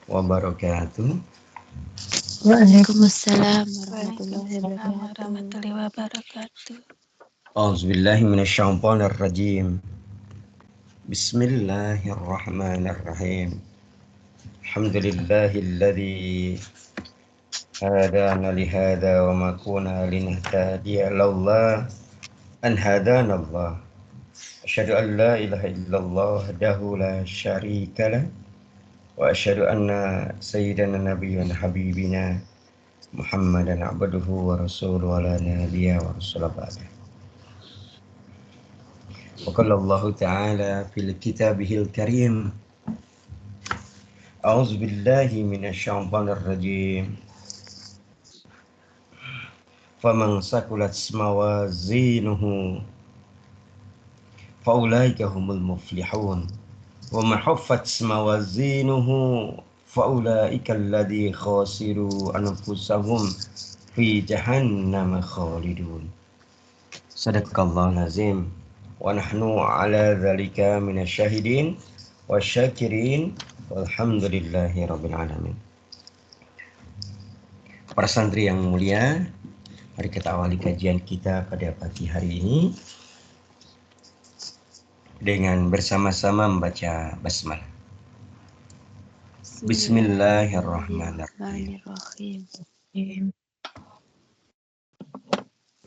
wabarakatuh. Waalaikumsalam warahmatullahi wabarakatuh. A'udzubillahi minasyaitonir rajim. Bismillahirrahmanirrahim. Alhamdulillahilladzi hadana lihada wa ma kunna linahtadiya laula an hadana Allah. Asyhadu an la ilaha illallah wahdahu la syarika lah wa asyhadu anna sayyidana nabiyyana habibina Muhammadan abduhu wa rasuluhu wa la nabiyya wa rasula ba'da. Wa qala Allah ta'ala fil kitabihil karim. A'udzu billahi minasyaitonir rajim. Faman sakulat mawazinuhu faulaika humul muflihun. Wa man khaffat mawazinuhu faulaika alladzi khasiru anfusahum fi jahannam khalidun. Sadaqallahul azim. Wa nahnu ala dzalika minasyahidin wasyakirin walhamdulillahi rabbil alamin. Para santri yang mulia, mari kita awali kajian kita pada pagi hari ini dengan bersama-sama membaca basmalah. Bismillahirrahmanirrahim.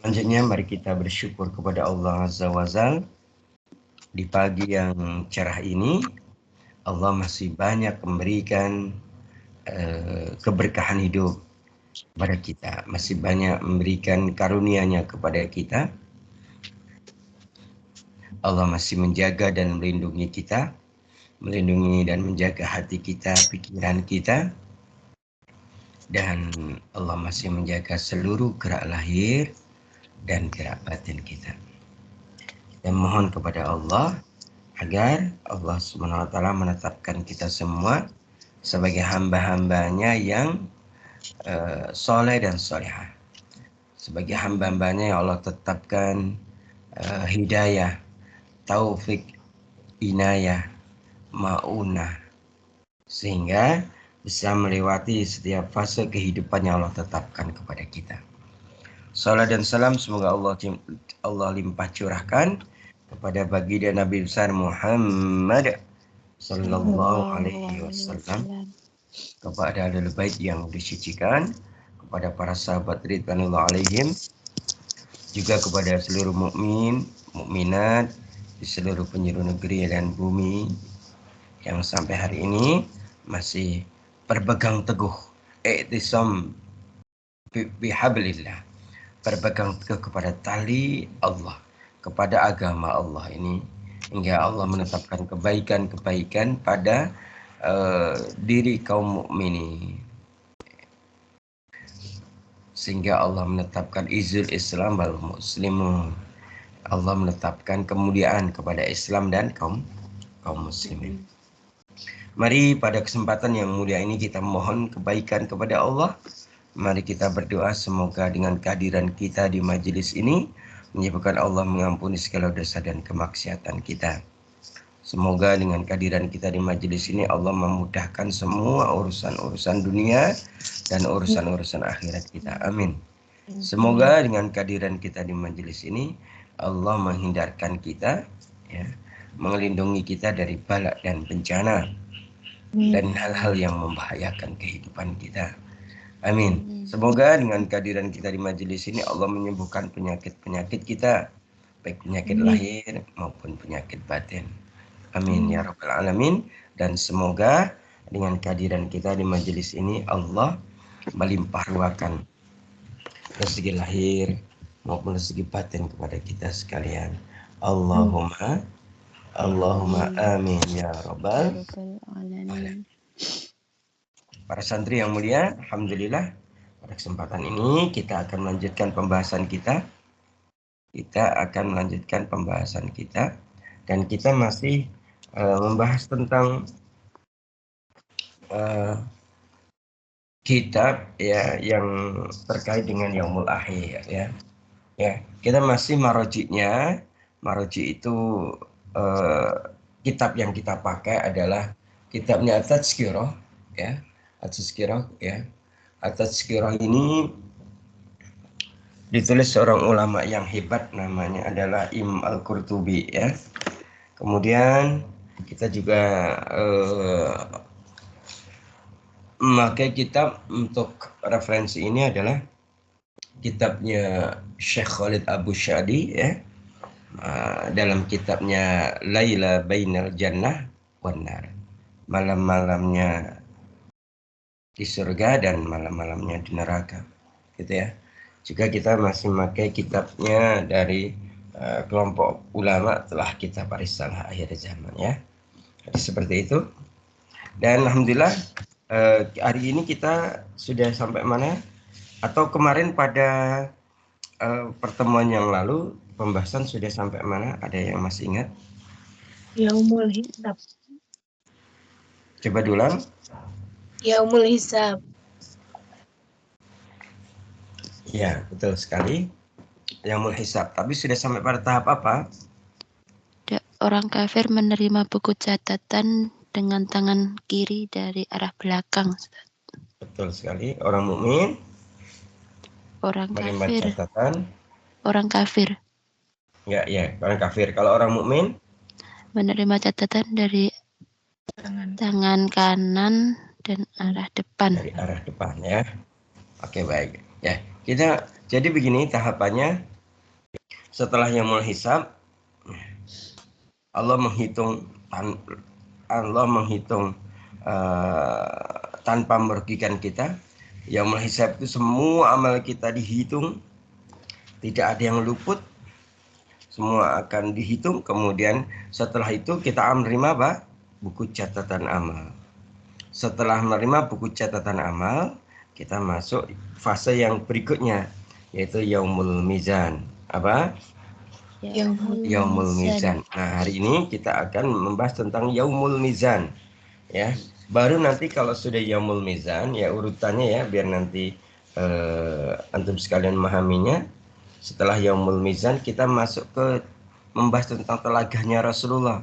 Selanjutnya mari kita bersyukur kepada Allah Azza wa Jalla. Di pagi yang cerah ini Allah masih banyak memberikan keberkahan hidup kepada kita, masih banyak memberikan karunia-Nya kepada kita. Allah masih menjaga dan melindungi kita, melindungi dan menjaga hati kita, pikiran kita, dan Allah masih menjaga seluruh gerak lahir dan gerak batin kita. Kita mohon kepada Allah agar Allah SWT menetapkan kita semua sebagai hamba-hambanya yang soleh dan solehah, sebagai hamba-hambanya yang Allah tetapkan hidayah, taufik, inayah, ma'unah, sehingga bisa melewati setiap fase kehidupan yang Allah tetapkan kepada kita. Salat dan salam semoga Allah limpah curahkan kepada baginda Nabi besar Muhammad sallallahu alaihi wasallam, kepada ahlul bait yang disucikan, kepada para sahabat ridwanullah alaihim, juga kepada seluruh mukmin, mukminat di seluruh penjuru negeri dan bumi yang sampai hari ini masih berpegang teguh i'tisam bihablillah, berpegang teguh kepada tali Allah, kepada agama Allah ini, hingga Allah menetapkan kebaikan-kebaikan pada diri kaum mukminin, sehingga Allah menetapkan izul Islam wal muslimun. Allah menetapkan kemuliaan kepada Islam dan kaum muslimin. Mari pada kesempatan yang mulia ini kita mohon kebaikan kepada Allah. Mari kita berdoa semoga dengan kehadiran kita di majelis ini menyebabkan Allah mengampuni segala dosa dan kemaksiatan kita. Semoga dengan kehadiran kita di majelis ini Allah memudahkan semua urusan-urusan dunia dan urusan-urusan akhirat kita. Amin. Semoga dengan kehadiran kita di majelis ini Allah menghindarkan kita, ya, melindungi kita dari bala dan bencana dan hal-hal yang membahayakan kehidupan kita. Amin. Semoga dengan kehadiran kita di majelis ini Allah menyembuhkan penyakit-penyakit kita, baik penyakit lahir maupun penyakit batin. Amin ya rabbal alamin. Dan semoga dengan kehadiran kita di majelis ini Allah melimpah ruahkan rezeki lahir maupun rezeki batin kepada kita sekalian. Allahumma amin ya rabbal alamin. Para santri yang mulia, alhamdulillah pada kesempatan ini kita akan melanjutkan pembahasan kita. Dan kita masih membahas tentang kitab, ya, yang terkait dengan yaumul akhir, ya. Kita masih maroji itu kitab yang kita pakai adalah kitabnya At-Tazkirah ya. At-Tazkirah ya. At-Tazkirah ini ditulis seorang ulama yang hebat, namanya adalah Imam Al-Qurtubi ya. Kemudian kita juga memakai kitab untuk referensi ini adalah kitabnya Syekh Khalid Abu Syadi ya. Dalam kitabnya Laila Bainal Jannah wan Nar. Malam-malamnya di surga dan malam-malamnya di neraka. Gitu ya. Juga kita masih memakai kitabnya dari kelompok ulama telah kitab Risalah Akhir Zaman ya. Jadi seperti itu. Dan alhamdulillah hari ini kita sudah sampai mana? Atau kemarin pada pertemuan yang lalu pembahasan sudah sampai mana? Ada yang masih ingat? Yaumul Hisab. Coba diulang. Yaumul Hisab. Ya, betul sekali. Yaumul Hisab. Tapi sudah sampai pada tahap apa? Orang kafir menerima buku catatan dengan tangan kiri dari arah belakang. Betul sekali. Orang mukmin Orang menerima kafir. catatan. Orang kafir. Ya, orang kafir. Kalau orang mukmin menerima catatan dari tangan kanan dan arah depan. Dari arah depan ya. Oke, baik. Ya, kita jadi begini tahapannya. Setelah Yaumul Hisab, Allah menghitung tanpa merugikan kita. Yaumul Hisab itu semua amal kita dihitung, tidak ada yang luput, semua akan dihitung. Kemudian setelah itu kita menerima apa? Buku catatan amal. Setelah menerima buku catatan amal, kita masuk fase yang berikutnya, yaitu Yaumul Mizan. Apa? Yaumul Mizan. Nah, hari ini kita akan membahas tentang Yaumul Mizan. Ya, baru nanti kalau sudah Yaumul Mizan, ya urutannya ya, biar nanti antum sekalian memahaminya. Setelah Yaumul Mizan, kita masuk ke membahas tentang telaganya Rasulullah.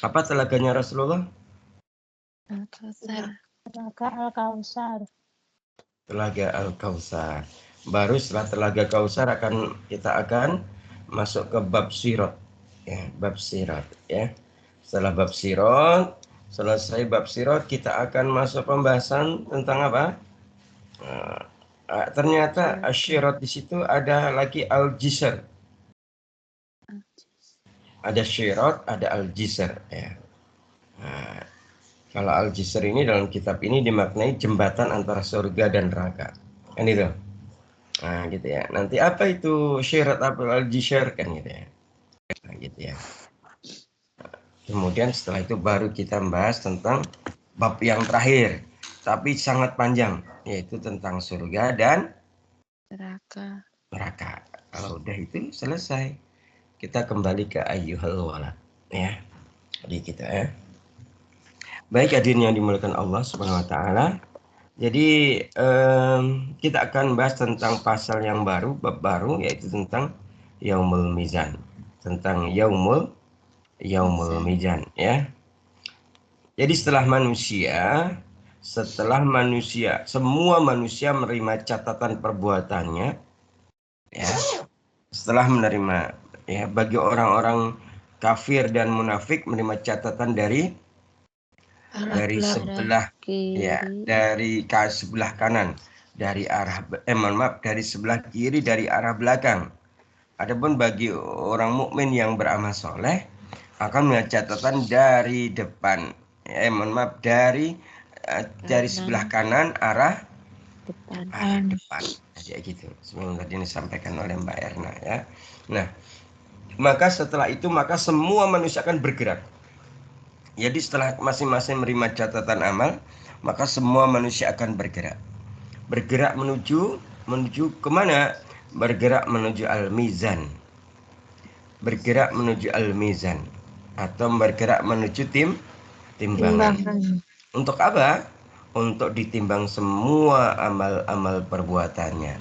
Apa telaganya Rasulullah? Telaga Al-Kautsar. Baru setelah Telaga Kautsar kita akan masuk ke bab sirat. Ya, bab sirat ya. Setelah bab sirat, selesai bab sirat, kita akan masuk pembahasan tentang apa? Ternyata asyirat di situ ada lagi al-jisr. Ada syirat, ada al-jisr ya. Nah, kalau al-jisr ini dalam kitab ini dimaknai jembatan antara surga dan neraka. Kan itu. Nah, gitu ya. Nanti apa itu syirat, apa al-jisr kan gitu ya. Nah, gitu ya. Kemudian setelah itu baru kita membahas tentang bab yang terakhir, tapi sangat panjang, yaitu tentang surga dan neraka. Kalau udah itu selesai, kita kembali ke ayyuhal walad ya. Jadi kita ya. Baik hadirin yang dimuliakan Allah Subhanahu wa taala. Jadi kita akan bahas tentang pasal yang baru, bab baru, yaitu tentang Yaumul Mizan. Tentang Yaumul Mizan ya. Jadi semua manusia menerima catatan perbuatannya ya. Setelah menerima ya, bagi orang-orang kafir dan munafik menerima catatan dari sebelah ya, dari sebelah kanan, dari sebelah kiri, dari arah belakang. Adapun bagi orang mukmin yang beramal soleh akan melihat catatan dari depan. Dari sebelah kanan arah depan. Jadi gitu. Sebelum tadi disampaikan oleh Mbak Erna ya. Nah, maka setelah itu semua manusia akan bergerak. Jadi setelah masing-masing menerima catatan amal, maka semua manusia akan bergerak. Bergerak menuju kemana? Bergerak menuju al-mizan. Bergerak menuju al-mizan. Atau bergerak menuju timbangan. Untuk apa? Untuk ditimbang semua amal-amal perbuatannya.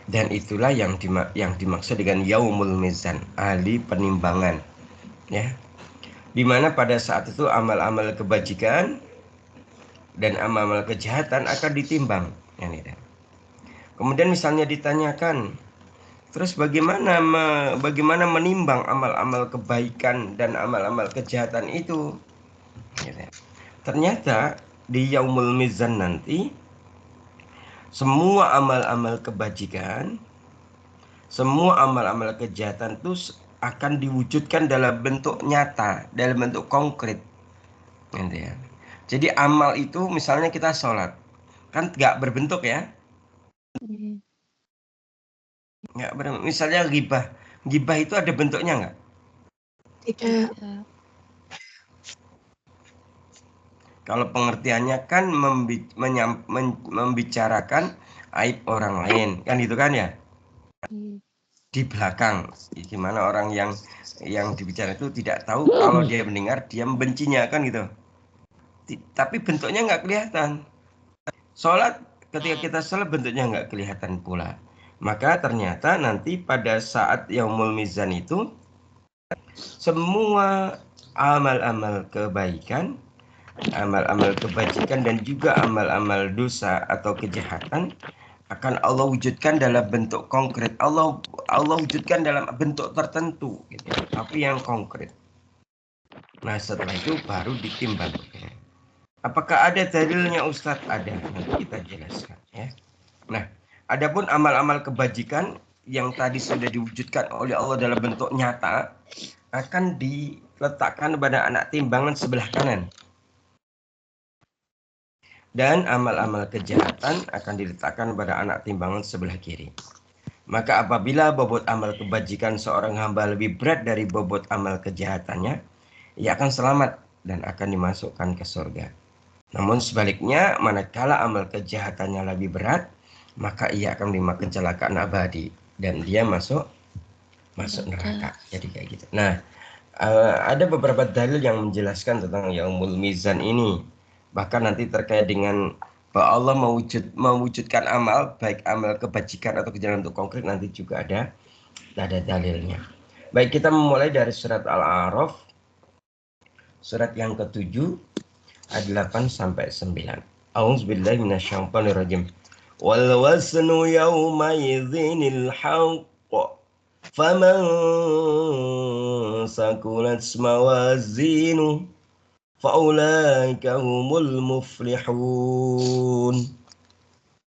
Dan itulah yang dimaksud dengan Yaumul Mizan, ahli penimbangan. Ya. Di mana pada saat itu amal-amal kebajikan dan amal-amal kejahatan akan ditimbang. Kemudian misalnya ditanyakan, terus bagaimana menimbang amal-amal kebaikan dan amal-amal kejahatan itu? Ternyata di Yaumul Mizan nanti semua amal-amal kebajikan, semua amal-amal kejahatan itu akan diwujudkan dalam bentuk nyata, dalam bentuk konkret. Jadi amal itu misalnya kita sholat, kan nggak berbentuk ya? Nggak berbentuk. Misalnya gibah itu ada bentuknya nggak? Tidak. Kalau pengertiannya kan membicarakan aib orang lain, kan gitu kan ya? Di belakang, gimana orang yang dibicarakan itu tidak tahu, kalau dia mendengar dia membencinya, kan gitu. Tapi bentuknya nggak kelihatan. Sholat, ketika kita sholat bentuknya nggak kelihatan pula. Maka ternyata nanti pada saat Yaumul Mizan itu semua amal-amal kebaikan, amal-amal kebajikan dan juga amal-amal dosa atau kejahatan akan Allah wujudkan dalam bentuk konkret. Allah wujudkan dalam bentuk tertentu, gitu, tapi yang konkret. Nah setelah itu baru ditimbang. Apakah ada dalilnya Ustadz? Ada, nanti kita jelaskan ya. Nah, adapun amal-amal kebajikan yang tadi sudah diwujudkan oleh Allah dalam bentuk nyata akan diletakkan pada anak timbangan sebelah kanan. Dan amal-amal kejahatan akan diletakkan pada anak timbangan sebelah kiri. Maka apabila bobot amal kebajikan seorang hamba lebih berat dari bobot amal kejahatannya, ia akan selamat dan akan dimasukkan ke surga. Namun sebaliknya, manakala amal kejahatannya lebih berat, maka ia akan menerima kecelakaan abadi dan dia masuk neraka. Jadi kayak gitu. Nah, ada beberapa dalil yang menjelaskan tentang Yaumul Mizan ini. Bahkan nanti terkait dengan bahwa Allah mewujudkan amal, baik amal kebajikan atau kejahatan untuk konkret, nanti juga ada dalilnya. Baik, kita memulai dari surat Al-A'raf, surat yang ke-7, ayat 8 sampai 9. A'udzubillahi minasyaitonirrajim. Wal waznu yawma idzinil haqq. Faman sakulat mawazinu faulaika humul muflihun.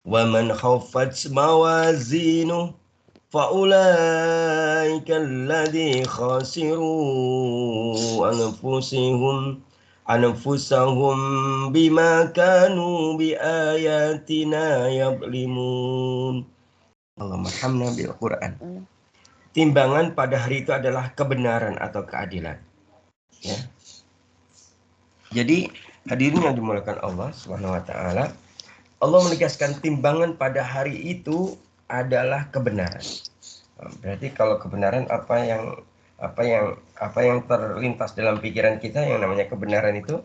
Wa man khaffat mawazinu faulaika alladzi khasiru anfusahum bima kanu biayatina yablimun. Allahumma hamna bil Quran. Timbangan pada hari itu adalah kebenaran atau keadilan. Ya. Jadi hadirin yang dimuliakan Allah Subhanahu wa taala, Allah menegaskan timbangan pada hari itu adalah kebenaran. Berarti kalau kebenaran apa yang terlintas dalam pikiran kita yang namanya kebenaran itu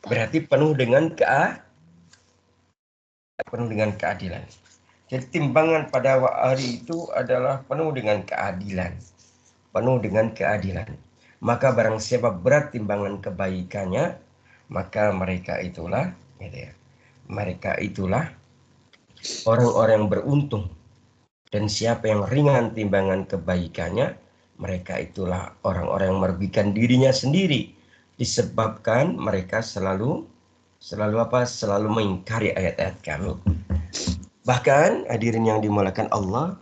berarti penuh dengan keadilan. Jadi timbangan pada hari itu adalah penuh dengan keadilan. Maka barang siapa berat timbangan kebaikannya, maka mereka itulah orang-orang yang beruntung. Dan siapa yang ringan timbangan kebaikannya, mereka itulah orang-orang yang merugikan dirinya sendiri, disebabkan mereka selalu mengingkari ayat-ayat kami. Bahkan hadirin yang dimuliakan Allah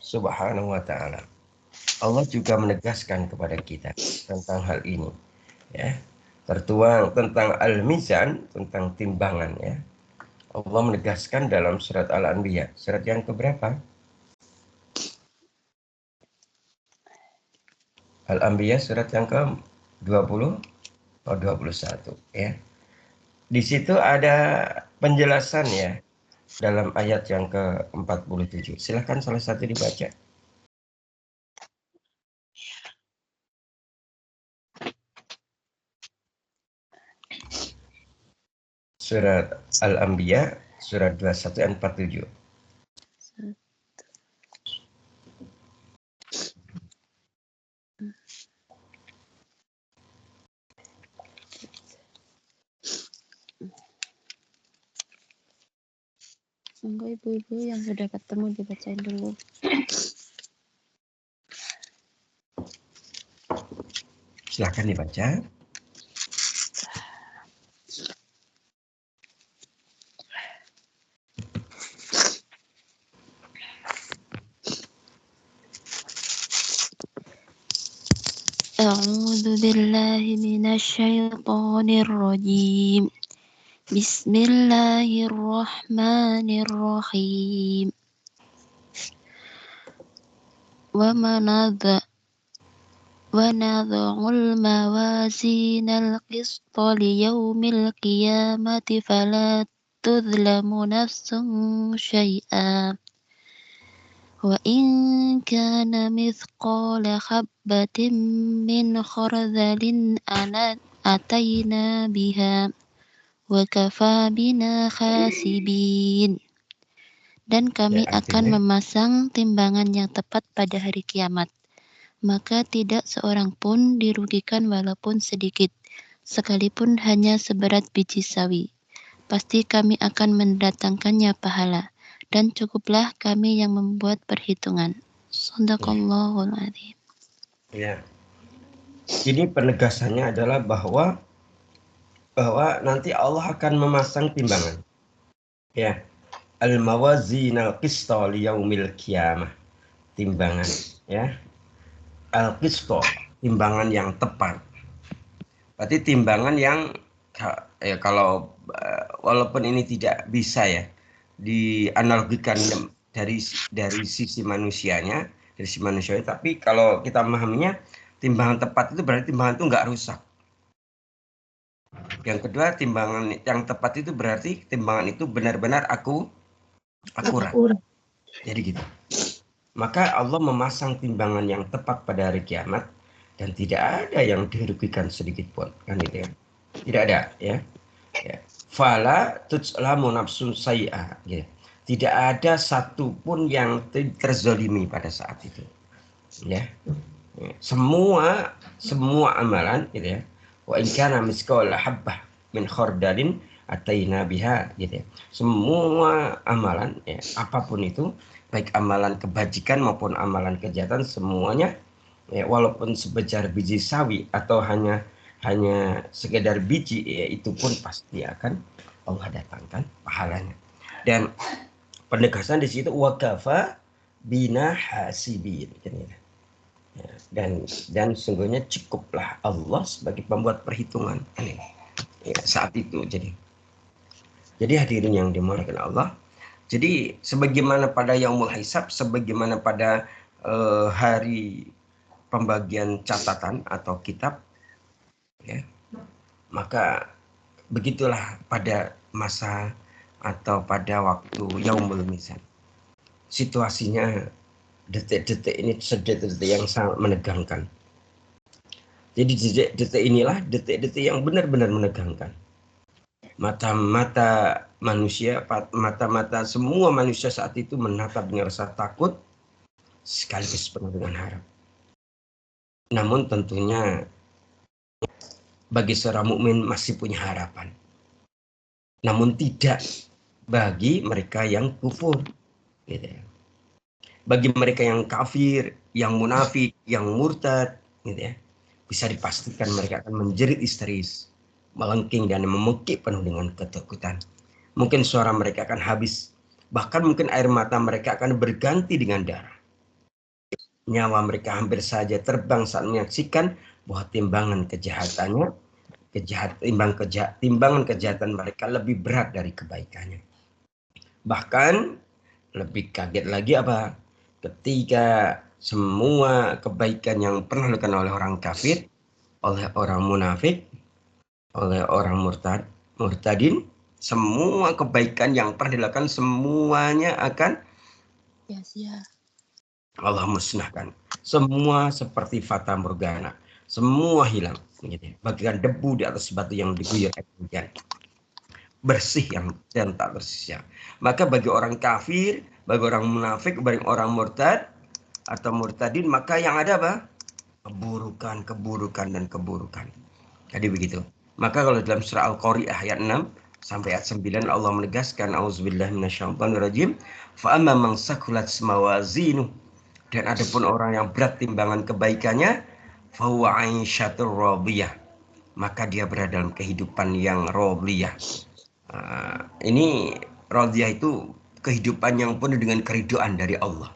Subhanahu wa taala, Allah juga menegaskan kepada kita tentang hal ini, ya. Tertuang tentang al-mizan, tentang timbangan, ya. Allah menegaskan dalam surat Al-Anbiya, surat yang keberapa? Al-Anbiya surat yang ke-20 atau 21, ya. Di situ ada penjelasan, ya, dalam ayat yang ke-47. Silahkan salah satu dibaca. Surat Al-Anbiya, surat 21 ayat 47. Monggo ibu-ibu yang sudah ketemu dibacain dulu. Silakan dibaca. A'udzu billahi minasyaitonir rajim. Bismillahirrahmanirrahim. Wa nadha'ul mawazinal qista liyaumil qiyamati fala tudlamu nafsun syai'a. Wa in kana mithqala habbatin min khardalin atayna biha wa kafa bina khasibin. Dan kami akan memasang timbangan yang tepat pada hari kiamat. Maka tidak seorang pun dirugikan walaupun sedikit, sekalipun hanya seberat biji sawi. Pasti kami akan mendatangkannya pahala, dan cukuplah kami yang membuat perhitungan. Shadaqallahul adzim. Ya. Ini penegasannya adalah bahwa nanti Allah akan memasang timbangan. Ya. Al-mawazinal qista liyaumil qiyamah. Timbangan, ya. Al-qista, timbangan yang tepat. Berarti timbangan yang kalau walaupun ini tidak bisa ya dianalogikan dari sisi manusianya, tapi kalau kita memahaminya timbangan tepat itu berarti timbangan itu nggak rusak. Yang kedua, timbangan yang tepat itu berarti timbangan itu benar-benar akurat. Jadi gitu. Maka Allah memasang timbangan yang tepat pada hari kiamat dan tidak ada yang dirugikan sedikit pun, kan itu ya. Tidak ada, ya. Fala tu'lamu nafsun sayyi'ah, gitu. Tidak ada satupun yang terzolimi pada saat itu, ya. Semua amalan, gitu ya. Wa in kana misqala habbah min khardalin ataina biha, gitu ya. Semua amalan, ya, apapun itu, baik amalan kebajikan maupun amalan kejahatan, semuanya, ya, walaupun sebesar biji sawi atau hanya sekedar biji, ya, itu pun pasti akan Allah datangkan pahalanya. Dan penegasan di situ wakafa bina hasibin, ya, dan sungguhnya cukuplah Allah sebagai pembuat perhitungan, ya, saat itu. Jadi hadirin yang dimuliakan Allah, jadi sebagaimana pada yaumul hisab, sebagaimana pada hari pembagian catatan atau kitab, ya, maka begitulah pada masa atau pada waktu yaumul mizan. Situasinya detik-detik ini detik-detik yang sangat menegangkan. Jadi detik-detik inilah detik-detik yang benar-benar menegangkan. Mata-mata manusia, mata-mata semua manusia saat itu menatap dengan rasa takut sekaligus penuh dengan harap. Namun tentunya bagi seorang mukmin masih punya harapan. Namun tidak bagi mereka yang kufur, gitu ya. Bagi mereka yang kafir, yang munafik, yang murtad, gitu ya, bisa dipastikan mereka akan menjerit histeris, melengking dan memekik penuh dengan ketakutan. Mungkin suara mereka akan habis, bahkan mungkin air mata mereka akan berganti dengan darah. Nyawa mereka hampir saja terbang saat menyaksikan bahwa timbangan kejahatannya, timbangan kejahatan mereka lebih berat dari kebaikannya. Bahkan lebih kaget lagi apa? Ketika semua kebaikan yang pernah dilakukan oleh orang kafir, oleh orang munafik, oleh orang murtadin, semua kebaikan yang pernah dilakukan semuanya akan sia-sia. Allah musnahkan. Semua seperti fata morgana. Semua hilang, gitu. Bagikan debu di atas batu yang diguyur air hujan. Bersih dan tak bersisa. Maka bagi orang kafir, bagi orang munafik, bagi orang murtad atau murtadin, maka yang ada apa? keburukan dan keburukan. Jadi begitu. Maka kalau dalam surah Al-Qari'ah ayat 6 sampai ayat 9 Allah menegaskan auzubillahi minasyaitonirrajim fa amma man sakulat mawazinu, dan adapun orang yang berat timbangan kebaikannya fa huwa 'aisyatur radiyah, maka dia berada dalam kehidupan yang radiyah. Ini radiyah itu kehidupan yang penuh dengan keridhaan dari Allah.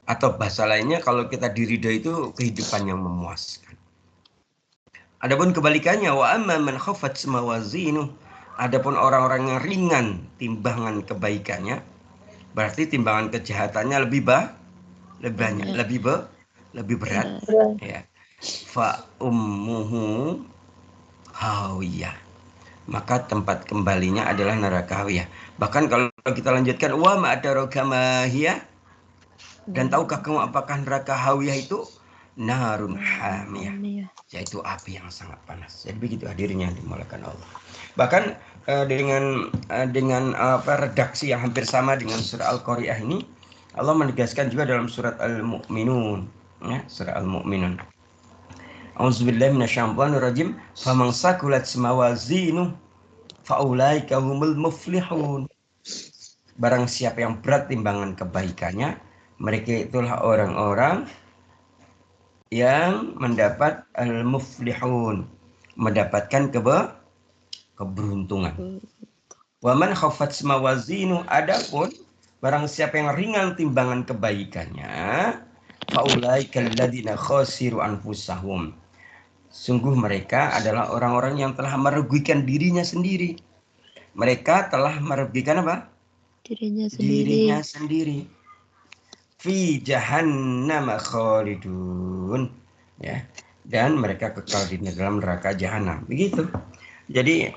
Atau bahasa lainnya kalau kita diridhoi itu kehidupan yang memuaskan. Adapun kebalikannya wa amma man khaffat mawazinu, adapun orang-orang yang ringan timbangan kebaikannya, berarti timbangan kejahatannya lebih banyak, lebih berat, ya. Fa ummuhu hawiyah, maka tempat kembalinya adalah neraka hawiyah. Bahkan kalau kita lanjutkan wa ma adraka ma hiya, dan tahukah kamu apakah neraka hawiyah itu? Narun hamiyah, yaitu api yang sangat panas. Jadi begitu hadirin yang dimuliakan Allah. Bahkan dengan redaksi yang hampir sama dengan surah Al-Qari'ah ini, Allah menegaskan juga dalam surat Al-Mu'minun, ya, surah Al-Mu'minun. Auzubillahi minasyaitonirrajim. Faman sakulat mawazinu faulaika humul muflihun. Barang siapa yang berat timbangan kebaikannya, mereka itulah orang-orang yang mendapat al-muflihun, mendapatkan keberuntungan. Wa man khaffat mawazinu, adapun barang siapa yang ringan timbangan kebaikannya, faulaika alladziina khasiru anfusahum, sungguh mereka adalah orang-orang yang telah merugikan dirinya sendiri. Mereka telah merugikan apa? Dirinya sendiri. Fi jahannam khalidun, ya, dan mereka kekal di dalam neraka jahanam. Begitu. Jadi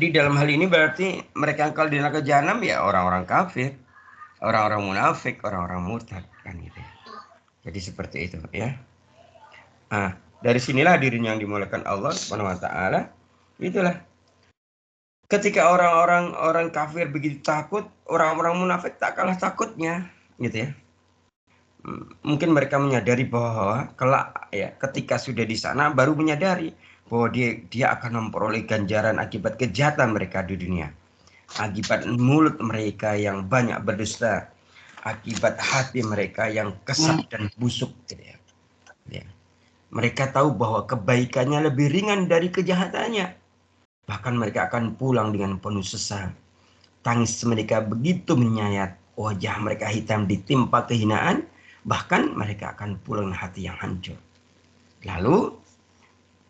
dalam hal ini berarti mereka kekal di neraka jahanam ya orang-orang kafir, orang-orang munafik, orang-orang murtad, kan gitu. Jadi seperti itu, ya. Nah, dari sinilah dirinya yang dimuliakan Allah Subhanahu wa taala. Itulah ketika orang kafir begitu takut, orang-orang munafik tak kalah takutnya, gitu ya. Mungkin mereka menyadari bahwa kelak, ya, ketika sudah di sana baru menyadari bahwa dia akan memperoleh ganjaran akibat kejahatan mereka di dunia, akibat mulut mereka yang banyak berdusta, akibat hati mereka yang kesat dan busuk, gitu ya. Mereka tahu bahwa kebaikannya lebih ringan dari kejahatannya. Bahkan mereka akan pulang dengan penuh sesal. Tangis mereka begitu menyayat, wajah mereka hitam ditimpa kehinaan, bahkan mereka akan pulang hati yang hancur. Lalu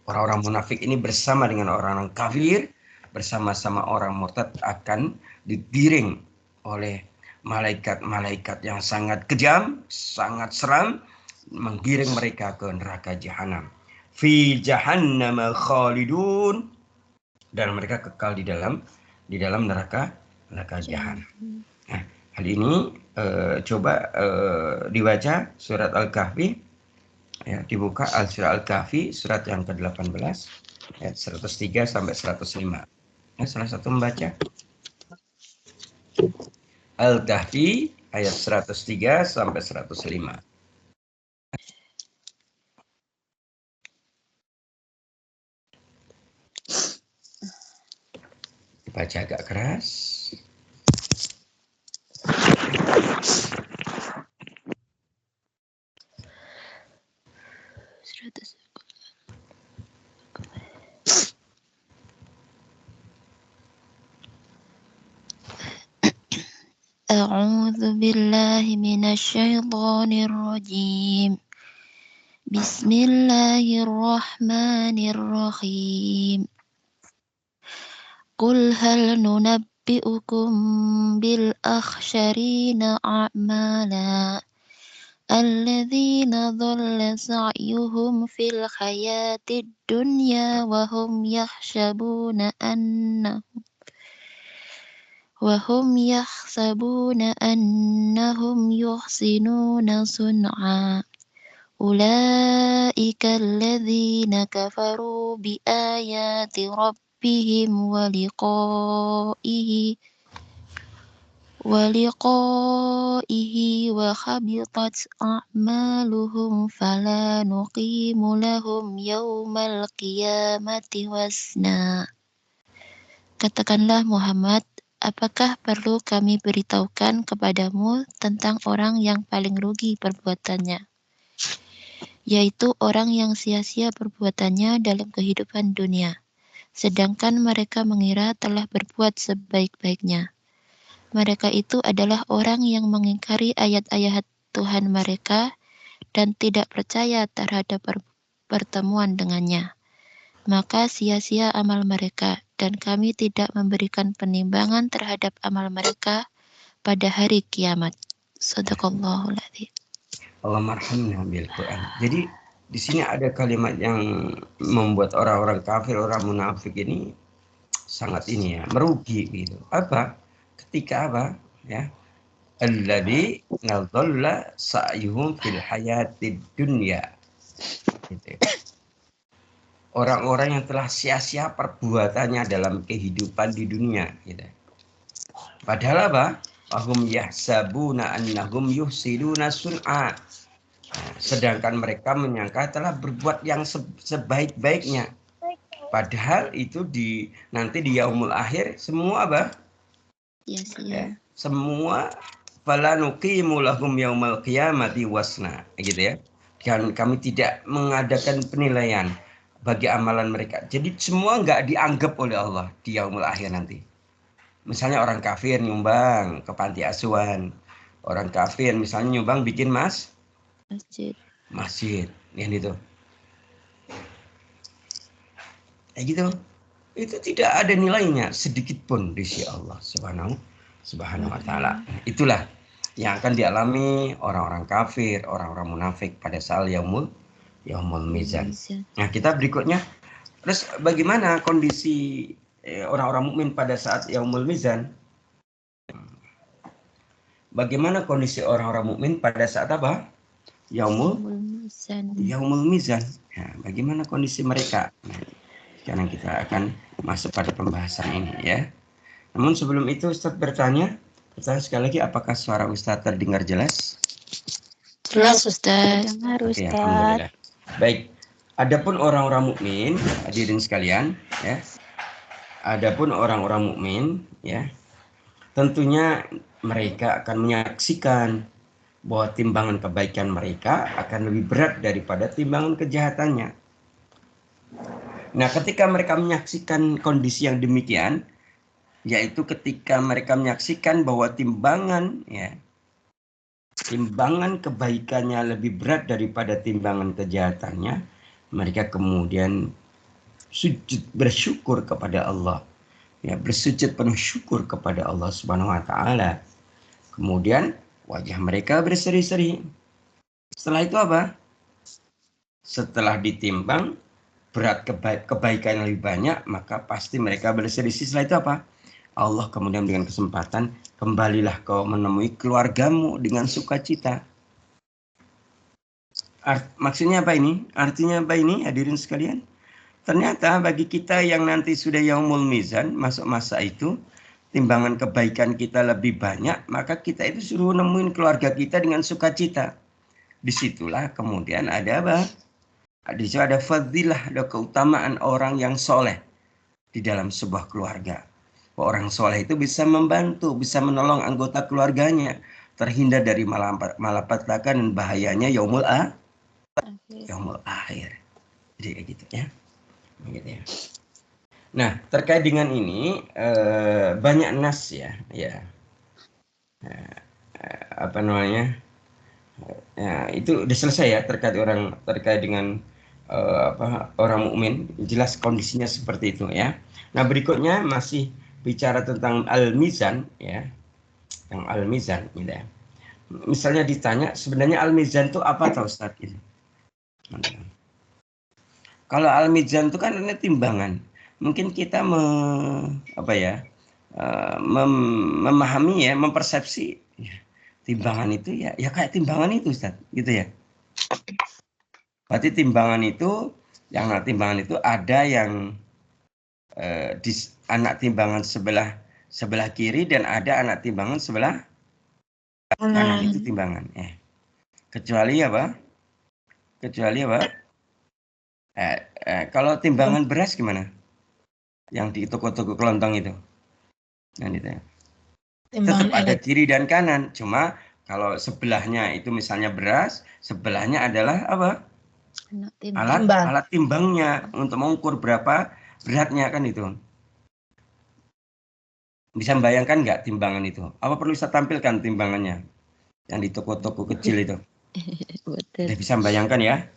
orang-orang munafik ini bersama dengan orang-orang kafir, bersama-sama orang murtad akan digiring oleh malaikat-malaikat yang sangat kejam, sangat seram, menggiring mereka ke neraka jahanam. Fi jahannam khalidun, dan mereka kekal di dalam neraka jahanam. Nah, hal ini coba dibaca surat Al-Kahfi, ya, dibuka surah Al-Kahfi surat yang ke-18 ayat 103 sampai 105. Ya, salah satu membaca Al-Kahfi ayat 103 sampai 105. Baca agak keras. A'udzu billahi minasyaitonir rajim. Bismillahirrahmanirrahim. Qul hal nunabbi'ukum bil akhsyarina a'mala alladzina dhalla sa'yuhum fil hayatid dunya wa hum yahsabuna annahum yuhsinuna sun'a. Ulaika alladzina kafaru bi ayati rabbihim wa liqa'ihi wa habitat a'maluhum fala فلا نقيم لهم يوم القيامة وزنا. Katakanlah Muhammad, apakah perlu kami beritahukan kepadamu tentang orang yang paling rugi perbuatannya, yaitu orang yang sia-sia perbuatannya dalam kehidupan dunia, sedangkan mereka mengira telah berbuat sebaik-baiknya. Mereka itu adalah orang yang mengingkari ayat-ayat Tuhan mereka dan tidak percaya terhadap pertemuan dengannya. Maka sia-sia amal mereka, dan kami tidak memberikan penimbangan terhadap amal mereka pada hari kiamat. Shadaqallahul adzim. Allah marhamna bil Quran. Jadi di sini ada kalimat yang membuat orang-orang kafir, orang munafik ini sangat ini ya, merugi gitu. Apa? Ketika apa? Ya. Alladzi nadalla sa'yuhum fil hayatid dunya. Gitu. Orang-orang yang telah sia-sia perbuatannya dalam kehidupan di dunia gitu. Padahal apa? Wahum yahsabuna annahum yuhsinuna sun'a. Sedangkan mereka menyangka telah berbuat yang sebaik-baiknya. Padahal itu nanti di yaumul akhir semua apa? Ya. Semua fala nuqimu lahum yaumal qiyamati wasna, gitu ya. Dan kami tidak mengadakan penilaian bagi amalan mereka. Jadi semua nggak dianggap oleh Allah di yaumul akhir nanti. Misalnya orang kafir nyumbang ke panti asuhan. Orang kafir misalnya nyumbang bikin masjid. Yang itu. Gitu. Itu tidak ada nilainya sedikit pun di sisi Allah Subhanahu wa taala. Itulah yang akan dialami orang-orang kafir, orang-orang munafik pada saat yaumul mizan. Nah, kita berikutnya, terus bagaimana kondisi orang-orang mukmin pada saat yaumul mizan? Bagaimana kondisi orang-orang mukmin pada saat apa? Yaumul mizan. Ya, bagaimana kondisi mereka? Nah, sekarang kita akan masuk pada pembahasan ini ya. Namun sebelum itu Ustaz bertanya sekali lagi, apakah suara Ustaz terdengar jelas? Jelas Ustaz. Dengar Ustaz. Oke, alhamdulillah. Baik. Adapun orang-orang mukmin, hadirin sekalian, ya. Adapun orang-orang mukmin, ya. Tentunya mereka akan menyaksikan bahwa timbangan kebaikan mereka akan lebih berat daripada timbangan kejahatannya. Nah, ketika mereka menyaksikan kondisi yang demikian, yaitu ketika mereka menyaksikan bahwa timbangan kebaikannya lebih berat daripada timbangan kejahatannya, mereka kemudian sujud bersyukur kepada Allah. Ya, bersujud penuh syukur kepada Allah Subhanahu wa taala. Kemudian wajah mereka berseri-seri. Setelah itu apa? Setelah ditimbang berat kebaikan yang lebih banyak, maka pasti mereka berseri-seri. Setelah itu apa? Allah kemudian dengan kesempatan, kembalilah kau menemui keluargamu dengan sukacita. Maksudnya apa ini? Artinya apa ini, hadirin sekalian? Ternyata bagi kita yang nanti sudah yaumul mizan, masuk masa itu, timbangan kebaikan kita lebih banyak, maka kita itu suruh nemuin keluarga kita dengan sukacita. Disitulah kemudian ada apa? Di situ ada fadilah, ada keutamaan orang yang soleh di dalam sebuah keluarga. Orang soleh itu bisa membantu, bisa menolong anggota keluarganya terhindar dari malapetaka dan bahayanya yaumul akhir. Jadi kayak gitu ya. Begitu ya. Nah, terkait dengan ini banyak nas ya. Apa namanya? Ya, itu udah selesai ya terkait dengan orang mukmin, jelas kondisinya seperti itu ya. Nah, berikutnya masih bicara tentang al-mizan ya. Tentang al-mizan gitu ya. Misalnya ditanya sebenarnya al-mizan itu apa tahu Ustaz gitu. Kalau al-mizan itu kan ini timbangan. Mungkin kita memahami ya, mempersepsi ya, timbangan itu ya kayak timbangan itu Ustaz, gitu ya. Berarti timbangan itu ada yang di anak timbangan sebelah kiri dan ada anak timbangan sebelah kanan, itu timbangan. Kecuali apa? Kecuali apa? Kalau timbangan beras gimana? Yang di toko-toko kelontong itu. Nah, itu ya. Tetap ada kiri dan kanan. Cuma kalau sebelahnya itu misalnya beras, sebelahnya adalah apa? Alat timbangnya untuk mengukur berapa beratnya kan itu. Bisa membayangkan nggak timbangan itu? Apa perlu saya tampilkan timbangannya? Yang di toko-toko kecil itu. Sudah bisa membayangkan ya?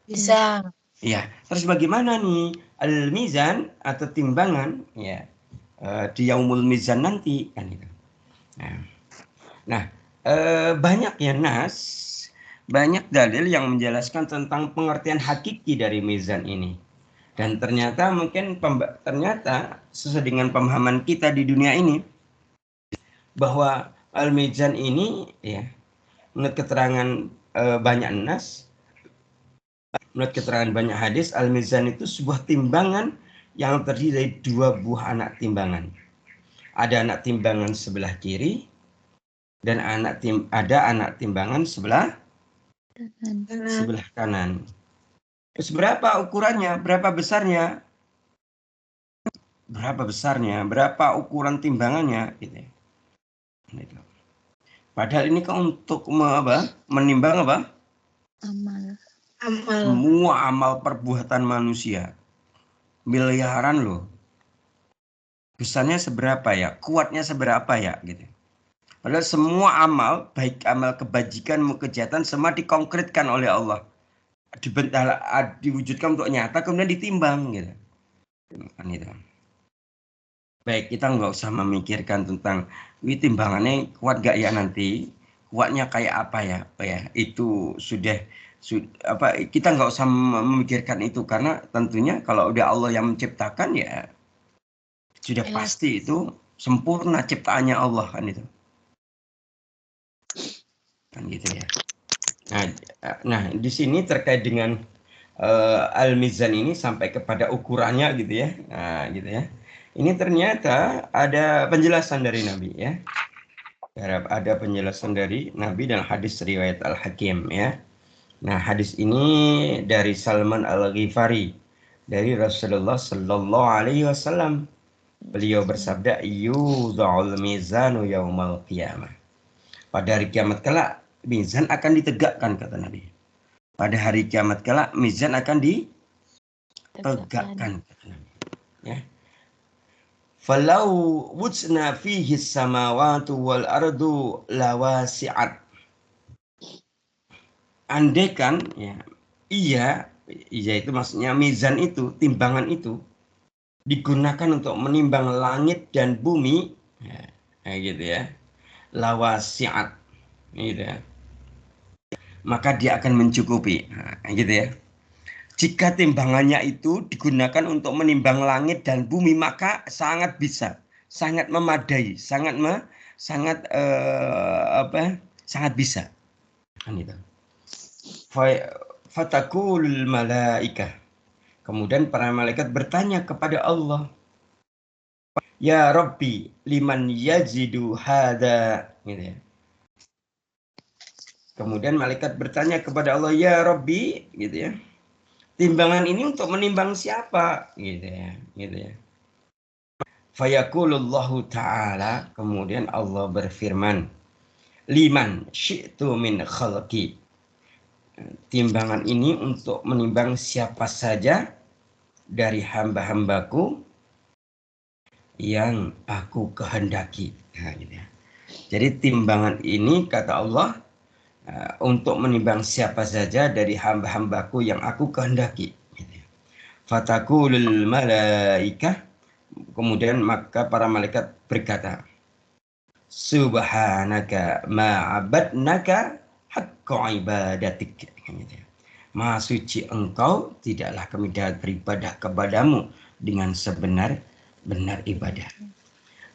Bisa. Iya. Terus bagaimana nih al-mizan atau timbangan ya di yaumul mizan nanti kan itu. Nah, banyak ya banyak dalil yang menjelaskan tentang pengertian hakiki dari mizan ini. Dan ternyata sesuai dengan pemahaman kita di dunia ini bahwa al-mizan ini ya menurut keterangan banyak menurut keterangan banyak hadis, al-mizan itu sebuah timbangan yang terdiri dari dua buah anak timbangan. Ada anak timbangan sebelah kiri dan ada anak timbangan sebelah kanan. Terus berapa ukurannya? Berapa besarnya? Berapa ukuran timbangannya gitu. Padahal ini kan untuk menimbang apa? Amal. Semua amal perbuatan manusia. Miliaran loh. Besarnya seberapa ya? Kuatnya seberapa ya gitu. Padahal semua amal, baik amal kebajikan maupun kejahatan, semua dikonkretkan oleh Allah. Diwujudkan untuk nyata, kemudian ditimbang gitu. Kan itu. Baik, kita nggak usah memikirkan tentang timbangannya kuat gak ya nanti, kuatnya kayak apa ya, itu sudah kita nggak usah memikirkan itu karena tentunya kalau udah Allah yang menciptakan ya sudah pasti itu sempurna ciptaannya Allah kan itu, kan gitu ya. Nah di sini terkait dengan al-mizan ini sampai kepada ukurannya gitu ya, gitu ya. Ini ternyata ada penjelasan dari Nabi ya. Ada penjelasan dari Nabi dan hadis riwayat Al-Hakim ya. Nah, hadis ini dari Salman Al-Ghifari dari Rasulullah Sallallahu Alaihi Wasallam. Beliau bersabda, "Yudza'ul mizanu yaumal qiyamah." Pada hari kiamat kelak mizan akan ditegakkan kata Nabi. Pada hari kiamat kelak mizan akan ditegakkan kata Nabi. Ya. Falau wujna fihi samawatu wal ardu lawasi'at. Andaikan ya, iya itu maksudnya mizan itu, timbangan itu digunakan untuk menimbang langit dan bumi, ya, gitu ya. Lawasi'at, gitu ya. Maka dia akan mencukupi, gitu ya. Jika timbangannya itu digunakan untuk menimbang langit dan bumi, maka sangat bisa, sangat memadai, sangat bisa. Kan itu. Fatakul malaikah. Kemudian para malaikat bertanya kepada Allah, "Ya Rabbi, liman yajidu hada?" Gitu ya. Kemudian malaikat bertanya kepada Allah, "Ya Rabbi," gitu ya. "Timbangan ini untuk menimbang siapa?" Gitu ya, gitu ya. Fayaqulullahu ta'ala, kemudian Allah berfirman, "Liman syi'tu min khalqi." Timbangan ini untuk menimbang siapa saja dari hamba-hambaku yang aku kehendaki. Nah, gitu ya. Jadi timbangan ini kata Allah untuk menimbang siapa saja dari hamba-hambaku yang aku kehendaki. Fatakulul malaikah, kemudian maka para malaikat berkata, "Subhanaka ma'abadnaka haqqa ibadatik." Maha suci engkau, tidaklah kami dapat beribadah kepadamu dengan sebenar-benar ibadah.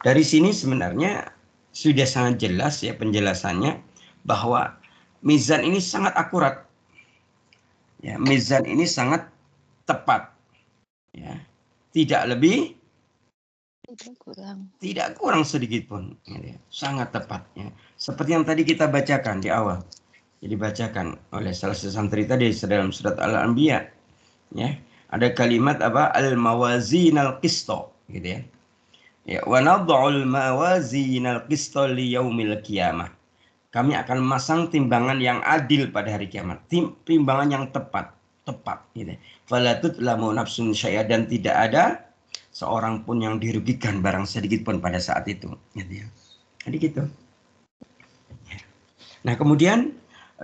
Dari sini sebenarnya sudah sangat jelas ya penjelasannya bahwa mizan ini sangat akurat. Ya, mizan ini sangat tepat. Ya. Tidak lebih, tidak kurang sedikit pun. Ya, sangat tepat. Ya. Seperti yang tadi kita bacakan di awal. dibacakan oleh salah satu santri tadi dalam surat Al-Anbiya, ya. Ada kalimat apa? Al-mawazinal qisto, gitu ya. Ya, wa nad'ul mawazinal qisto li yaumil qiyamah. Kami akan memasang timbangan yang adil pada hari kiamat. Timbangan yang tepat, gitu. Fala tutlamu nafsun syai'a, dan tidak ada seorang pun yang dirugikan barang sedikit pun pada saat itu, gitu ya. Jadi gitu. Nah, kemudian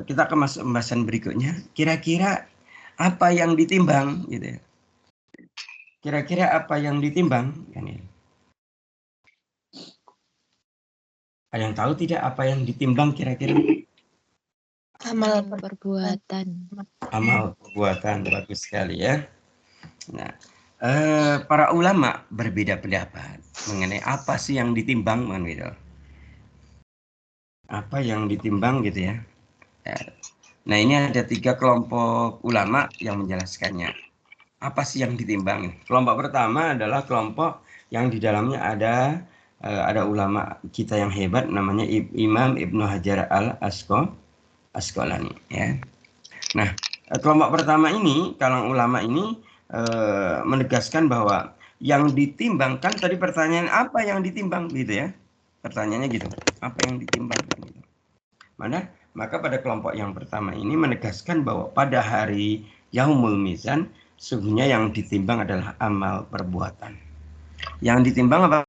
kita ke pembahasan berikutnya. Kira-kira apa yang ditimbang, gitu ya. Kira-kira apa yang ditimbang? Ada yang tahu tidak apa yang ditimbang kira-kira? Amal perbuatan. Amal perbuatan, bagus sekali ya. Nah, para ulama berbeda pendapat mengenai apa sih yang ditimbang, gitu. Apa yang ditimbang, gitu ya. Nah, ini ada 3 kelompok ulama yang menjelaskannya. Apa sih yang ditimbang? Kelompok pertama adalah kelompok yang di dalamnya ada ulama kita yang hebat, namanya Imam Ibnu Hajar Al-Asqalani, ya. Nah, kelompok pertama ini, kalangan ulama ini menegaskan bahwa yang ditimbangkan, tadi pertanyaan apa yang ditimbang, gitu ya. Pertanyaannya gitu, apa yang ditimbang, gitu. Maka pada kelompok yang pertama ini menegaskan bahwa pada hari Yaumul Mizan, sesungguhnya yang ditimbang adalah amal perbuatan. Yang ditimbang apa?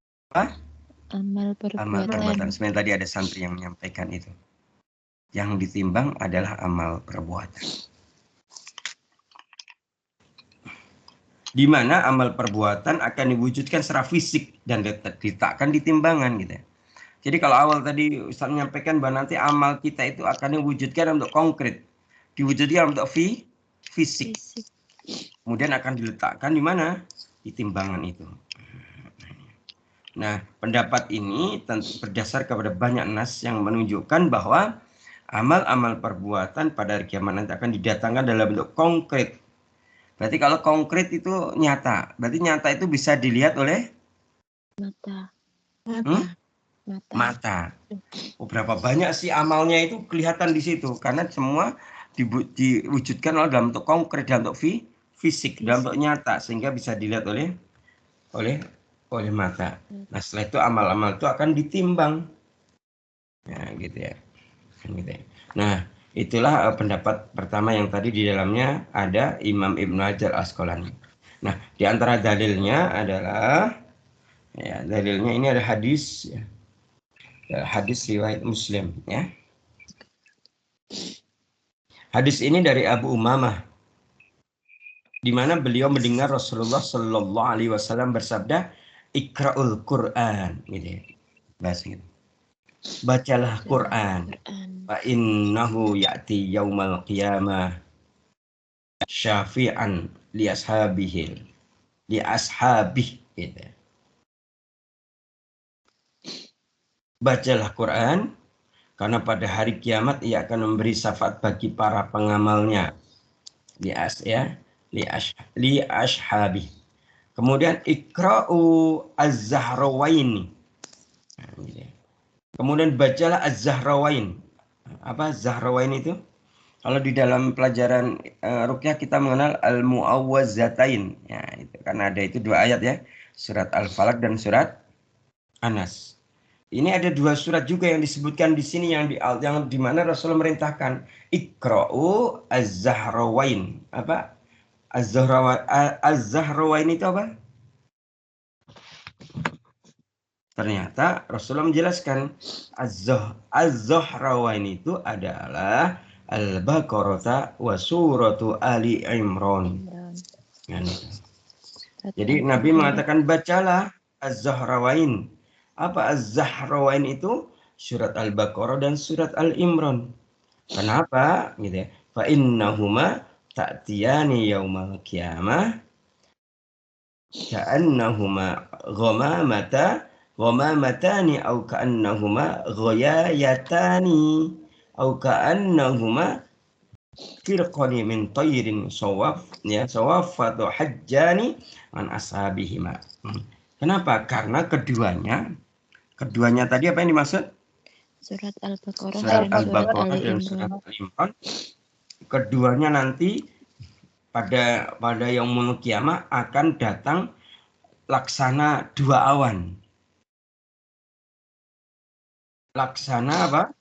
Amal perbuatan. Amal perbuatan. Sebenarnya tadi ada santri yang menyampaikan itu. Yang ditimbang adalah amal perbuatan. Di mana amal perbuatan akan diwujudkan secara fisik dan diletakkan di timbangan, gitu. Jadi kalau awal tadi Ustaz menyampaikan bahwa nanti amal kita itu akan diwujudkan untuk konkret, diwujudkan untuk fisik. Kemudian akan diletakkan di mana? Di timbangan itu. Nah, pendapat ini tentu berdasar kepada banyak nas yang menunjukkan bahwa amal-amal perbuatan pada hari kiamat nanti akan didatangkan dalam bentuk konkret. Berarti kalau konkret itu nyata. Berarti nyata itu bisa dilihat oleh mata. Mata. Oh, berapa banyak sih amalnya itu kelihatan di situ, karena semua diwujudkan dalam bentuk konkret, dalam bentuk fisik, dalam bentuk nyata, sehingga bisa dilihat oleh mata. Nah, setelah itu amal-amal itu akan ditimbang. Nah, gitu ya. Nah, itulah pendapat pertama yang tadi di dalamnya ada Imam Ibnu Hajar Asqalani. Nah, di antara dalilnya adalah, ya, dalilnya ini ada hadis, ya. Hadis riwayat Muslim, ya. Hadis ini dari Abu Umamah, di mana beliau mendengar Rasulullah Shallallahu Alaihi Wasallam bersabda, Iqra'ul Quran, gitu ya. Bahasa gitu. Bacalah Quran. Fa innahu ya'ti yaumal qiyamah syafi'an li ashabih, gitu. Bacalah Quran, karena pada hari kiamat ia akan memberi syafaat bagi para pengamalnya. Li ashabih. Kemudian ikra'u az-zahrawain. Kemudian bacalah az-zahrawain. Apa zahrawain itu? Kalau di dalam pelajaran ruqyah kita mengenal al-mu'awwazatain. Ya, itu karena ada itu 2 ayat, ya. Surat Al-Falaq dan surat An-Nas. Ini ada 2 surat juga yang disebutkan di sini yang di mana Rasulullah merintahkan ikra'u az-zahrawain. Apa? Az-zahrawain itu apa? Ternyata Rasulullah menjelaskan az-zahrawain itu adalah Al-Baqarah wa suratu Ali Imran. Jadi Nabi mengatakan bacalah az-zahrawain. Apa az-zahrawain itu? Surat Al-Baqarah dan surat Al-Imran. Kenapa? Gitu ya. Fa innahuma ta'tiyani yaumal qiyamah ka'annahuma ghamamatan au ka'annahuma ghayayatani au ka'annahuma firqani min tayrin sawafatu hajjani an ashabihima. Kenapa? Karena keduanya tadi apa yang dimaksud? Surat Al-Baqarah Surat dan surat Al-Baqarah Ali dan Imran. surat Al-Imran. Keduanya nanti pada yaumul kiamah akan datang laksana dua awan. Laksana apa?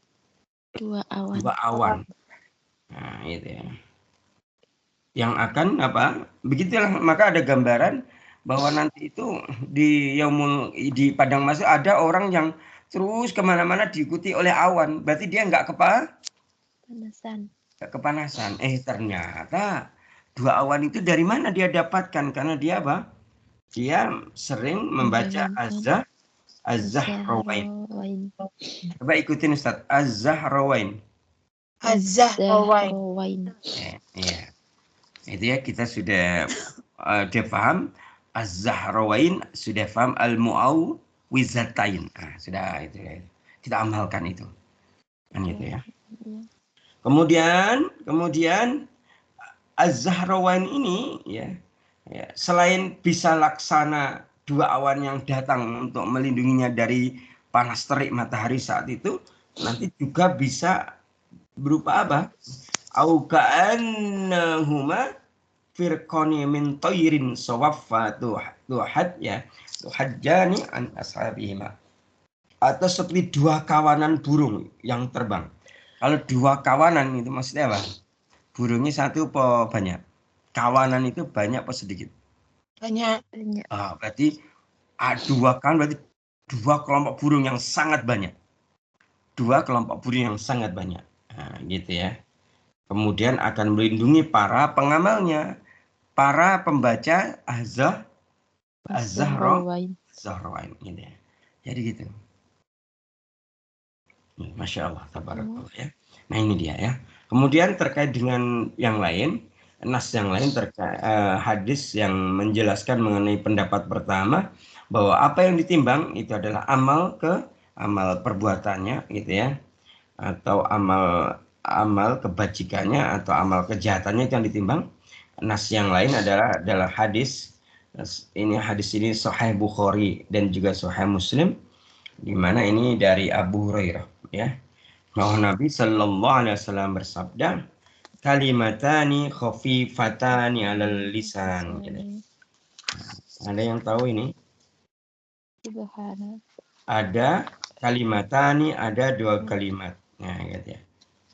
Dua awan. Dua awan. Nah, itu ya. Yang akan apa? Begitulah, maka ada gambaran bahwa nanti itu di padang mahsyar ada orang yang terus kemana-mana diikuti oleh awan. Berarti dia nggak kepanasan. Ternyata dua awan itu dari mana dia dapatkan? Karena dia apa? Dia sering membaca Az-Zahrawain. Coba ikutin Ustaz. Az-Zahrawain. Az-Zahrawain. Iya. Itu ya, kita sudah dia paham Az-Zahrawain, sudah paham Al-Mu'awwizatain. Sudah itu ya. Kita amalkan itu. Kan gitu ya. Kemudian Az-Zahrawain ini ya, selain bisa laksana dua awan yang datang untuk melindunginya dari panas terik matahari saat itu, nanti juga bisa berupa apa? Au ka'annahuma firqani min tayrin sawaffa tuhajjani an ashabihima. Atau seperti dua kawanan burung yang terbang. Kalau dua kawanan itu maksudnya apa? Burungnya satu apa banyak? Kawanan itu banyak apa sedikit? Banyak. Berarti dua kan berarti dua kelompok burung yang sangat banyak. Dua kelompok burung yang sangat banyak. Gitu ya. Kemudian akan melindungi para pengamalnya, para pembaca Az-Zahrawain gitu ya. Jadi gitu. Masya Allah, tabarakallah ya. Nah ini dia ya. Kemudian terkait dengan yang lain, nas yang lain terkait hadis yang menjelaskan mengenai pendapat pertama bahwa apa yang ditimbang itu adalah amal perbuatannya gitu ya, atau amal kebajikannya atau amal kejahatannya itu yang ditimbang. Nas yang lain adalah hadis ini Sahih Bukhari dan juga Sahih Muslim, di mana ini dari Abu Hurairah ya, bahwa Nabi Shallallahu Alaihi Wasallam bersabda, kalimatani khafifatani alal lisan. Ada yang tahu ini? Ada kalimatani, ada dua kalimat. Nah, gitu ya.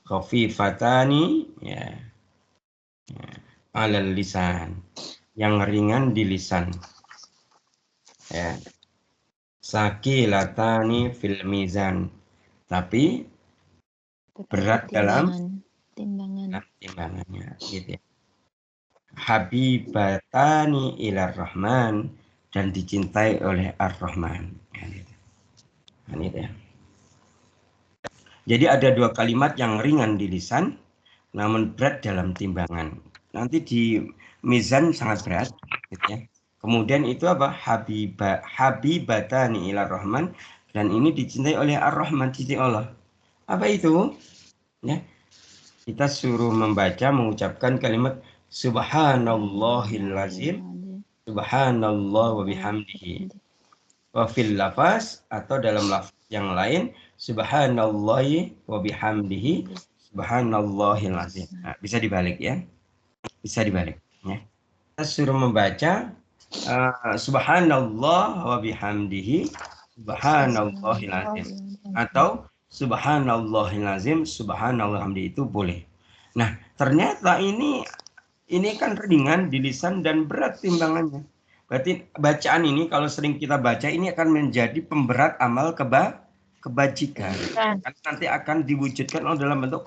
Khafifatani ya, alal lisan, yang ringan di lisan. Ya. Sakilatani fil mizan, tapi berat dalam timbangannya gitu ya. Habibatani ilar rahman, dan dicintai oleh ar-Rahman gitu. Ya. Jadi ada dua kalimat yang ringan di lisan namun berat dalam timbangan. Nanti di mizan sangat berat gitu ya. Kemudian itu apa? Habibatani ilar rahman, dan ini dicintai oleh ar-Rahman, dicintai Allah. Apa itu? Ya. Kita suruh mengucapkan kalimat subhanallahil azim, subhanallah wa bihamdihi. Wa fil lafaz, atau dalam lafaz yang lain, subhanallahi wa bihamdihi, subhanallahil azim. Nah, bisa dibalik ya. Bisa dibalik ya. Kita suruh membaca subhanallah wa bihamdihi, subhanallahil azim, atau subhanallahil azim, subhanallah hamdi, itu boleh. Nah, ternyata ini kan ringan di lisan dan berat timbangannya. Berarti bacaan ini kalau sering kita baca ini akan menjadi pemberat amal kebajikan. Nanti akan diwujudkan dalam bentuk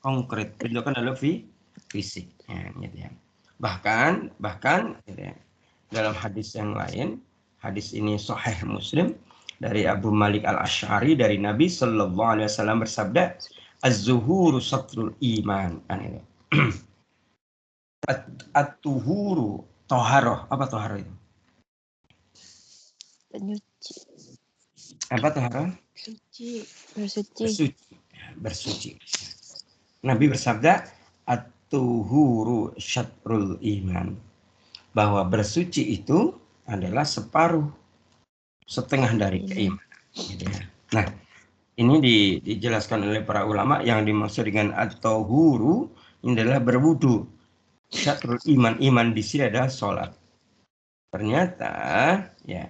konkret, diwujudkan dalam fisik. Ya, gitu ya. Bahkan gitu ya, dalam hadis yang lain, hadis ini Sahih Muslim dari Abu Malik Al-Asy'ari dari Nabi Shallallahu Alaihi Wasallam bersabda, az-zuhuru satrul iman. At-tuhuru, toharoh. Apa toharoh itu? Penyuci. Apa toharoh? Bersuci. Nabi bersabda, at-tuhuru syatrul iman, bahwa bersuci itu adalah setengah dari keimanan. Nah, Ini dijelaskan oleh para ulama yang dimaksud dengan at-tahuru ini adalah berwudu. Syatrul iman di sini adalah sholat. Ternyata ya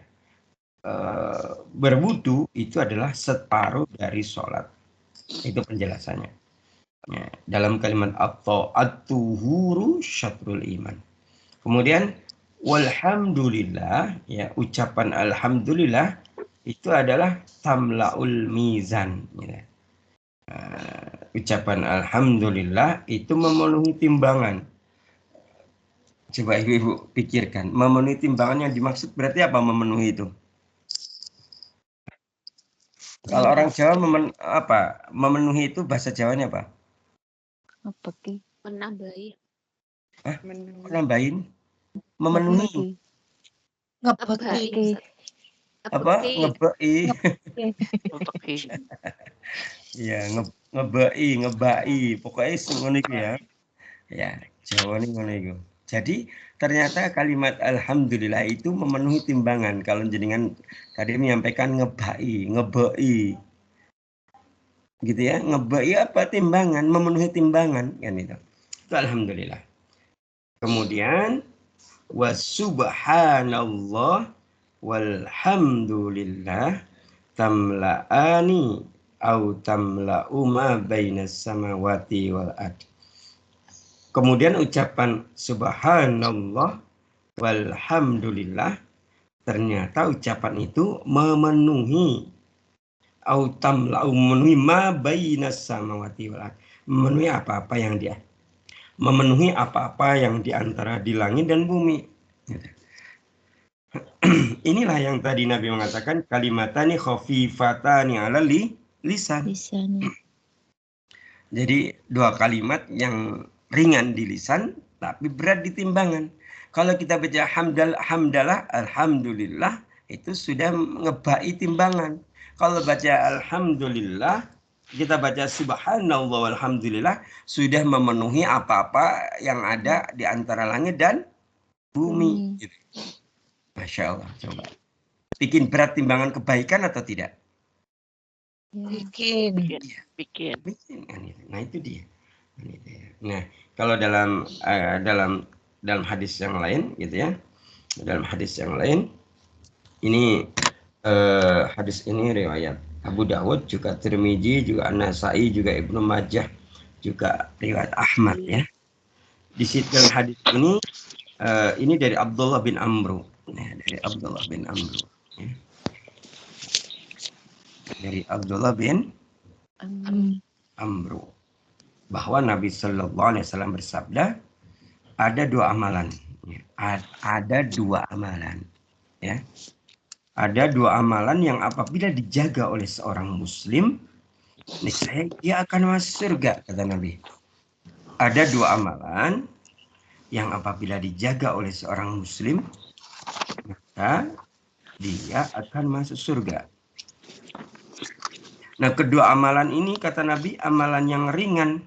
berwudu itu adalah separuh dari sholat. Itu penjelasannya. Ya, dalam kalimat at-tuhuru syatrul iman. Kemudian walhamdulillah, ya, ucapan alhamdulillah itu adalah tamlaul mizan. Ya. Ucapan alhamdulillah itu memenuhi timbangan. Coba ibu-ibu pikirkan, memenuhi timbangan yang dimaksud berarti apa memenuhi itu? Kalau orang Jawa memenuhi itu bahasa Jawanya apa? Apa ki? Menambahi. Nambahin, memenuhi. Ngebeki. Apa? Ngebei. Iya, ngebai. Pokoknya ngono iku ya. Ya, Jawa ini ngono iku. Jadi ternyata kalimat alhamdulillah itu memenuhi timbangan. Kalau jenengan tadi menyampaikan ngebei. Gitu ya, ngebei apa timbangan, memenuhi timbangan kan itu. Itu alhamdulillah. Kemudian wasubhanallah walhamdulillah tamla'ani au tamla'u ma bainas samawati wal ard. Kemudian ucapan subhanallah walhamdulillah ternyata ucapan itu memenuhi au tamla'u memenuhi ma bainas samawati wal ard. Memenuhi apa-apa yang dia memenuhi apa-apa yang di antara di langit dan bumi. Inilah yang tadi Nabi mengatakan kalimatani khafifatani 'ala lisan. Jadi dua kalimat yang ringan di lisan tapi berat di timbangan. Kalau kita baca hamdalah alhamdulillah itu sudah ngebai timbangan. Kalau baca alhamdulillah kita baca subhanallah walhamdulillah sudah memenuhi apa-apa yang ada di antara langit dan bumi. Gitu. Masya Allah, coba. Bikin berat timbangan kebaikan atau tidak? Bikin. Nah itu dia. Nah kalau dalam hadis yang lain, gitu ya, dalam hadis yang lain, ini hadis ini riwayat Abu Dawud, juga Tirmizi, juga An-Nasai, juga Ibnu Majah, juga riwayat Ahmad ya. Di situ hadis ini dari Abdullah bin Amru. Nah, dari Abdullah bin Amru. Ya. Dari Abdullah bin Amru. Bahwa Nabi Shallallahu Alaihi Wasallam bersabda, ada dua amalan. Ya. Ada dua amalan. Ya. Ada dua amalan yang apabila dijaga oleh seorang muslim, niscaya dia akan masuk surga, kata Nabi. Ada dua amalan yang apabila dijaga oleh seorang muslim, maka dia akan masuk surga. Nah, kedua amalan ini, kata Nabi, amalan yang ringan.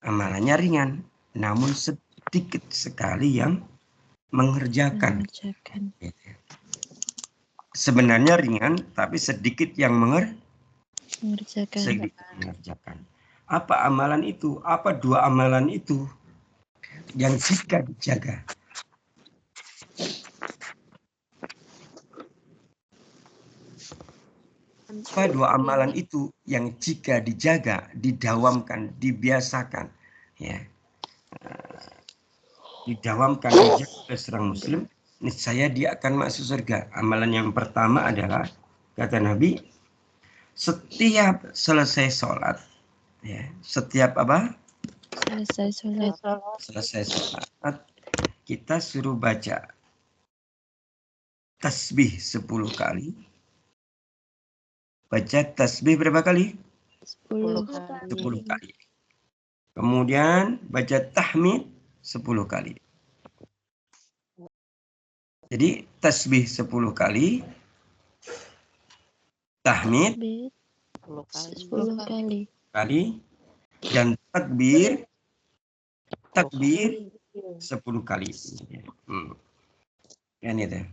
Amalannya ringan, namun sedikit sekali yang mengerjakan. Sebenarnya ringan, tapi sedikit yang mengerjakan. Apa amalan itu? Apa dua amalan itu? Yang jika dijaga. Apa dua amalan itu yang jika dijaga, didawamkan, dibiasakan, ya, didawamkan, dijaga oleh seorang muslim, niscaya dia akan masuk surga. Amalan yang pertama adalah, kata Nabi, setiap selesai sholat, ya, setiap apa? Selesai sholat, kita suruh baca tasbih 10 kali. Baca tasbih berapa kali? 10 kali. Kemudian baca tahmid 10 kali. Jadi tasbih 10 kali, tahmid 10 kali, dan takbir 10 kali. Kan itu.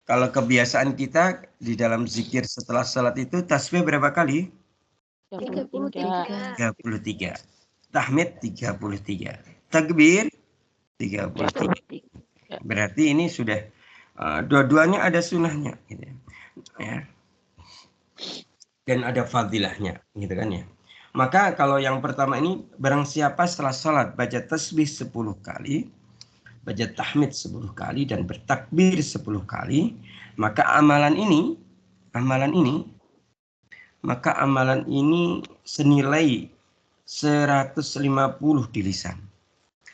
Kalau kebiasaan kita di dalam zikir setelah salat itu tasbih berapa kali? 33. 33. Tahmid 33. Takbir 33. Berarti ini sudah dua-duanya ada sunahnya gitu ya. Dan ada fadilahnya gitu kan ya. Maka kalau yang pertama ini, barang siapa setelah sholat baca tasbih 10 kali, baca tahmid 10 kali dan bertakbir 10 kali, maka amalan ini senilai 150 di lisan.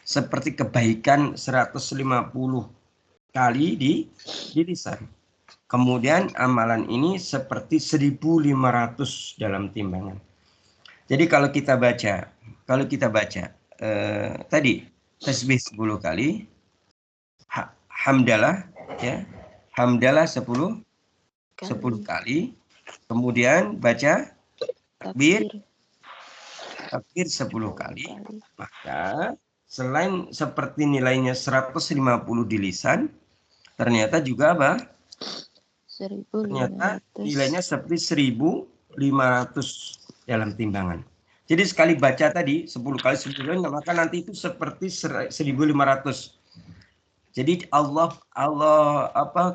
Seperti kebaikan 150 kali di lisan. Kemudian amalan ini seperti 1.500 dalam timbangan. Jadi kalau kita baca tadi tasbih 10 kali, hamdalah ya. Hamdalah 10 kali. Kemudian baca takbir 10 kali. Maka selain seperti nilainya 150 di lisan, ternyata juga apa? Ternyata nilainya seperti 1.500 dalam timbangan. Jadi sekali baca tadi 10 kali 10 kali, maka nanti itu seperti 1.500. Jadi Allah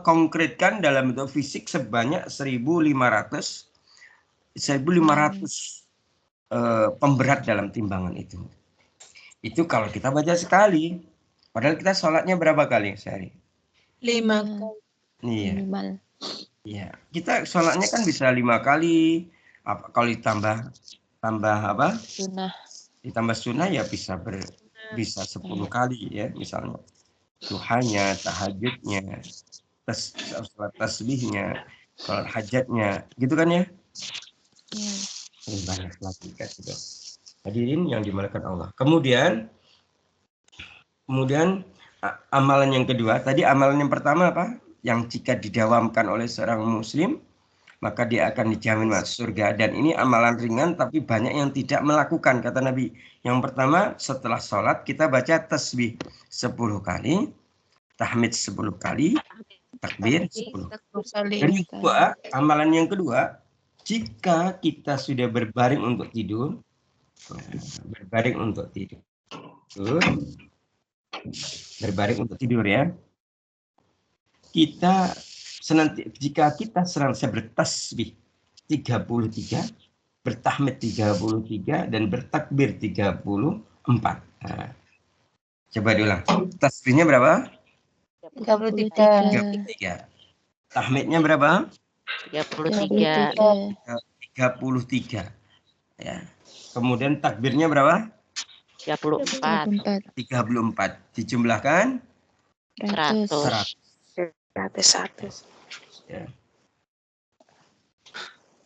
konkretkan dalam bentuk fisik sebanyak 1.500 pemberat dalam timbangan itu. Itu kalau kita baca sekali. Padahal kita sholatnya berapa kali sehari? 5 kali. Iya. Iya. Kita sholatnya kan bisa 5 kali. Kalau ditambah apa? Sunnah. Ditambah sunnah ya bisa 10 kali ya misalnya. Duhanya, tahajudnya, sholat tasbihnya, sholat hajatnya, gitu kan ya? Ini banyak lagi kan juga. Hadirin yang dimuliakan Allah. Kemudian amalan yang kedua, tadi amalan yang pertama apa? Yang jika didawamkan oleh seorang muslim, maka dia akan dijamin masuk surga. Dan ini amalan ringan tapi banyak yang tidak melakukan, kata Nabi. Yang pertama, setelah sholat kita baca tasbih 10 kali, tahmid 10 kali, takbir 10 kali. Dan amalan yang kedua, jika kita sudah berbaring untuk tidur, ya, jika kita senantiasa bertasbih 33, bertahmid 33 dan bertakbir 34. Nah, coba diulang. Tasbihnya berapa? 33. Tahmidnya berapa? 33. Ya. Kemudian takbirnya berapa? 34. Dijumlahkan 100. Ya.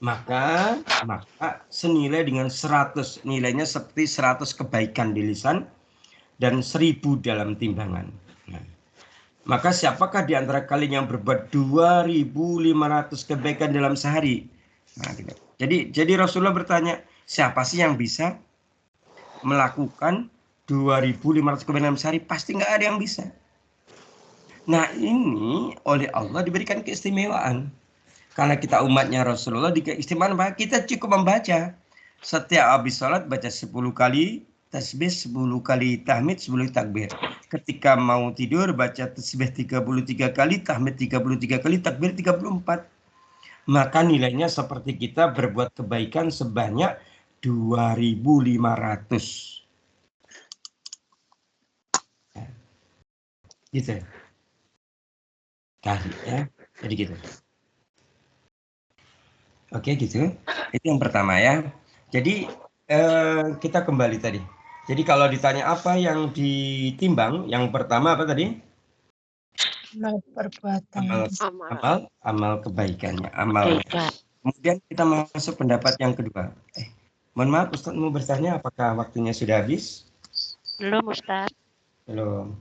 Maka senilai dengan 100, nilainya seperti 100 kebaikan di lisan dan 1.000 dalam timbangan. Nah, maka siapakah di antara kalian yang berbuat 2.500 kebaikan dalam sehari? Nah, jadi Rasulullah bertanya, siapa sih yang bisa melakukan 2.500 kebaikan dalam sehari? Pasti nggak ada yang bisa. Nah, ini oleh Allah diberikan keistimewaan. Karena kita umatnya Rasulullah keistimewaan, kita cukup membaca. Setiap habis sholat baca 10 kali tasbih, 10 kali tahmid, 10 takbir. Ketika mau tidur baca tasbih 33 kali, tahmid 33 kali, takbir 34. Maka nilainya seperti kita berbuat kebaikan sebanyak 2.500. Gitu kali ya. Jadi gitu. Oke gitu. Itu yang pertama ya. Jadi kita kembali tadi. Jadi kalau ditanya apa yang ditimbang, yang pertama apa tadi? Amal kebaikannya, amal. Kemudian kita masuk pendapat yang kedua. Mohon maaf Ustaz, mau bertanya apakah waktunya sudah habis? Belum Ustaz. Belum.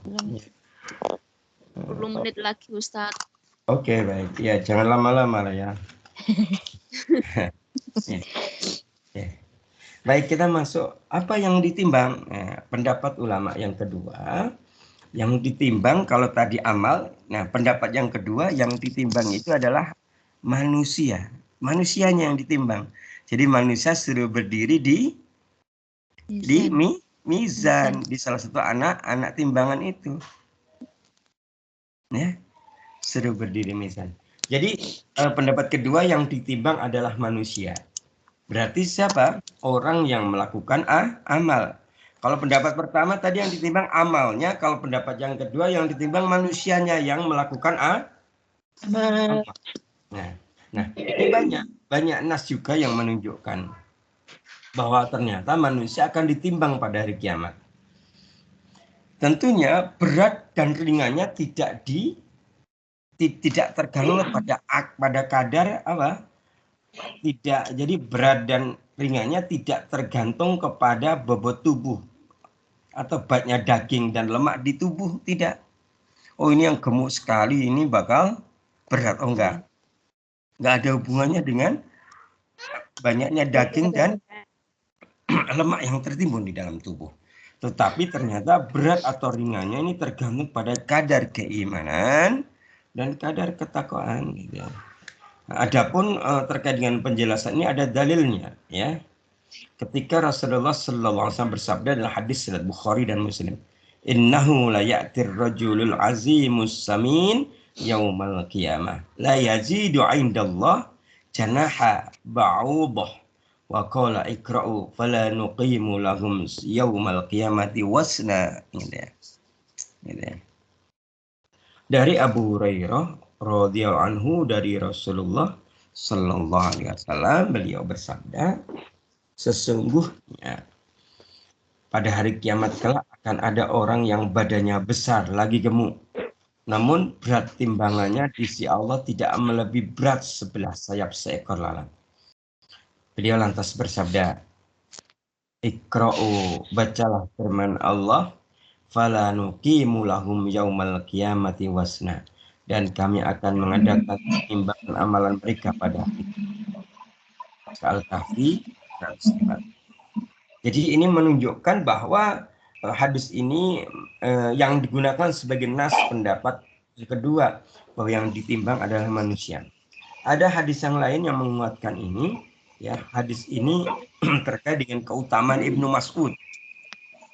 10 menit lagi Ustaz. Oke, baik. Ya, jangan lama-lama lah ya. Ya. Baik, kita masuk apa yang ditimbang. Nah, pendapat ulama yang kedua, Yang ditimbang kalau tadi amal, nah pendapat yang kedua yang ditimbang itu adalah manusia. Manusianya yang ditimbang. Jadi manusia suruh berdiri di mizan, di salah satu anak timbangan itu. Ya, suruh berdiri mizan. Jadi pendapat kedua yang ditimbang adalah manusia. Berarti siapa? Orang yang melakukan amal. Kalau pendapat pertama tadi yang ditimbang amalnya, kalau pendapat yang kedua yang ditimbang manusianya yang melakukan amal. Nah, ini banyak nas juga yang menunjukkan bahwa ternyata manusia akan ditimbang pada hari kiamat. Tentunya berat dan ringannya tidak tergantung pada kadar apa? Tidak, jadi berat dan ringannya tidak tergantung kepada bobot tubuh atau banyak daging dan lemak di tubuh, tidak. Oh ini yang gemuk sekali ini bakal berat, oh enggak ada hubungannya dengan banyaknya daging dan lemak yang tertimbun di dalam tubuh. Tetapi ternyata berat atau ringannya ini tergantung pada kadar keimanan dan kadar ketakwaan, gitu ya. Adapun terkait dengan penjelasan ini ada dalilnya, ya. Ketika Rasulullah SAW bersabda dalam hadis riwayat Bukhari dan Muslim, "Innahu la ya'tir rajulul azimus samin yaumal qiyamah la yazidu 'indallah janaha ba'udah wa qala ikra'u fala nuqimu lahum yaumal qiyamati wasna." Dari Abu Hurairah radhiyallahu anhu dari Rasulullah sallallahu alaihi wasallam, beliau bersabda, sesungguhnya pada hari kiamat kelak akan ada orang yang badannya besar lagi gemuk, namun berat timbangannya di sisi Allah tidak melebihi berat sebelah sayap seekor lalat. Beliau lantas bersabda, "Iqra'u, bacalah firman Allah, fala nuqimu lahum yaumal qiyamati wasna." Dan kami akan mengadakan timbangan amalan mereka pada hari Al-Kahfi 104. Jadi ini menunjukkan bahwa hadis ini yang digunakan sebagai nas pendapat kedua, bahwa yang ditimbang adalah manusia. Ada hadis yang lain yang menguatkan ini, ya. Hadis ini terkait dengan keutamaan Ibnu Mas'ud.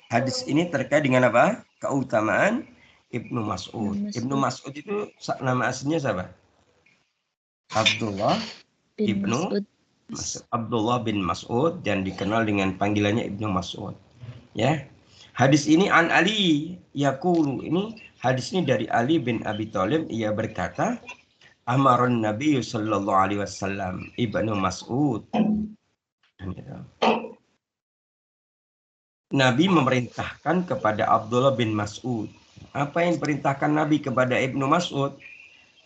Hadis ini terkait dengan apa? Keutamaan Ibnu Mas'ud. Ibnu Mas'ud itu nama aslinya siapa? Abdullah bin Mas'ud, dan dikenal dengan panggilannya Ibnu Mas'ud. Ya. Hadis ini an Ali yaqulu, ini hadis ini dari Ali bin Abi Thalib, ia berkata, "Amaran Nabi sallallahu alaihi wasallam Ibnu Mas'ud." Nabi memerintahkan kepada Abdullah bin Mas'ud. Apa yang diperintahkan Nabi kepada Ibnu Mas'ud?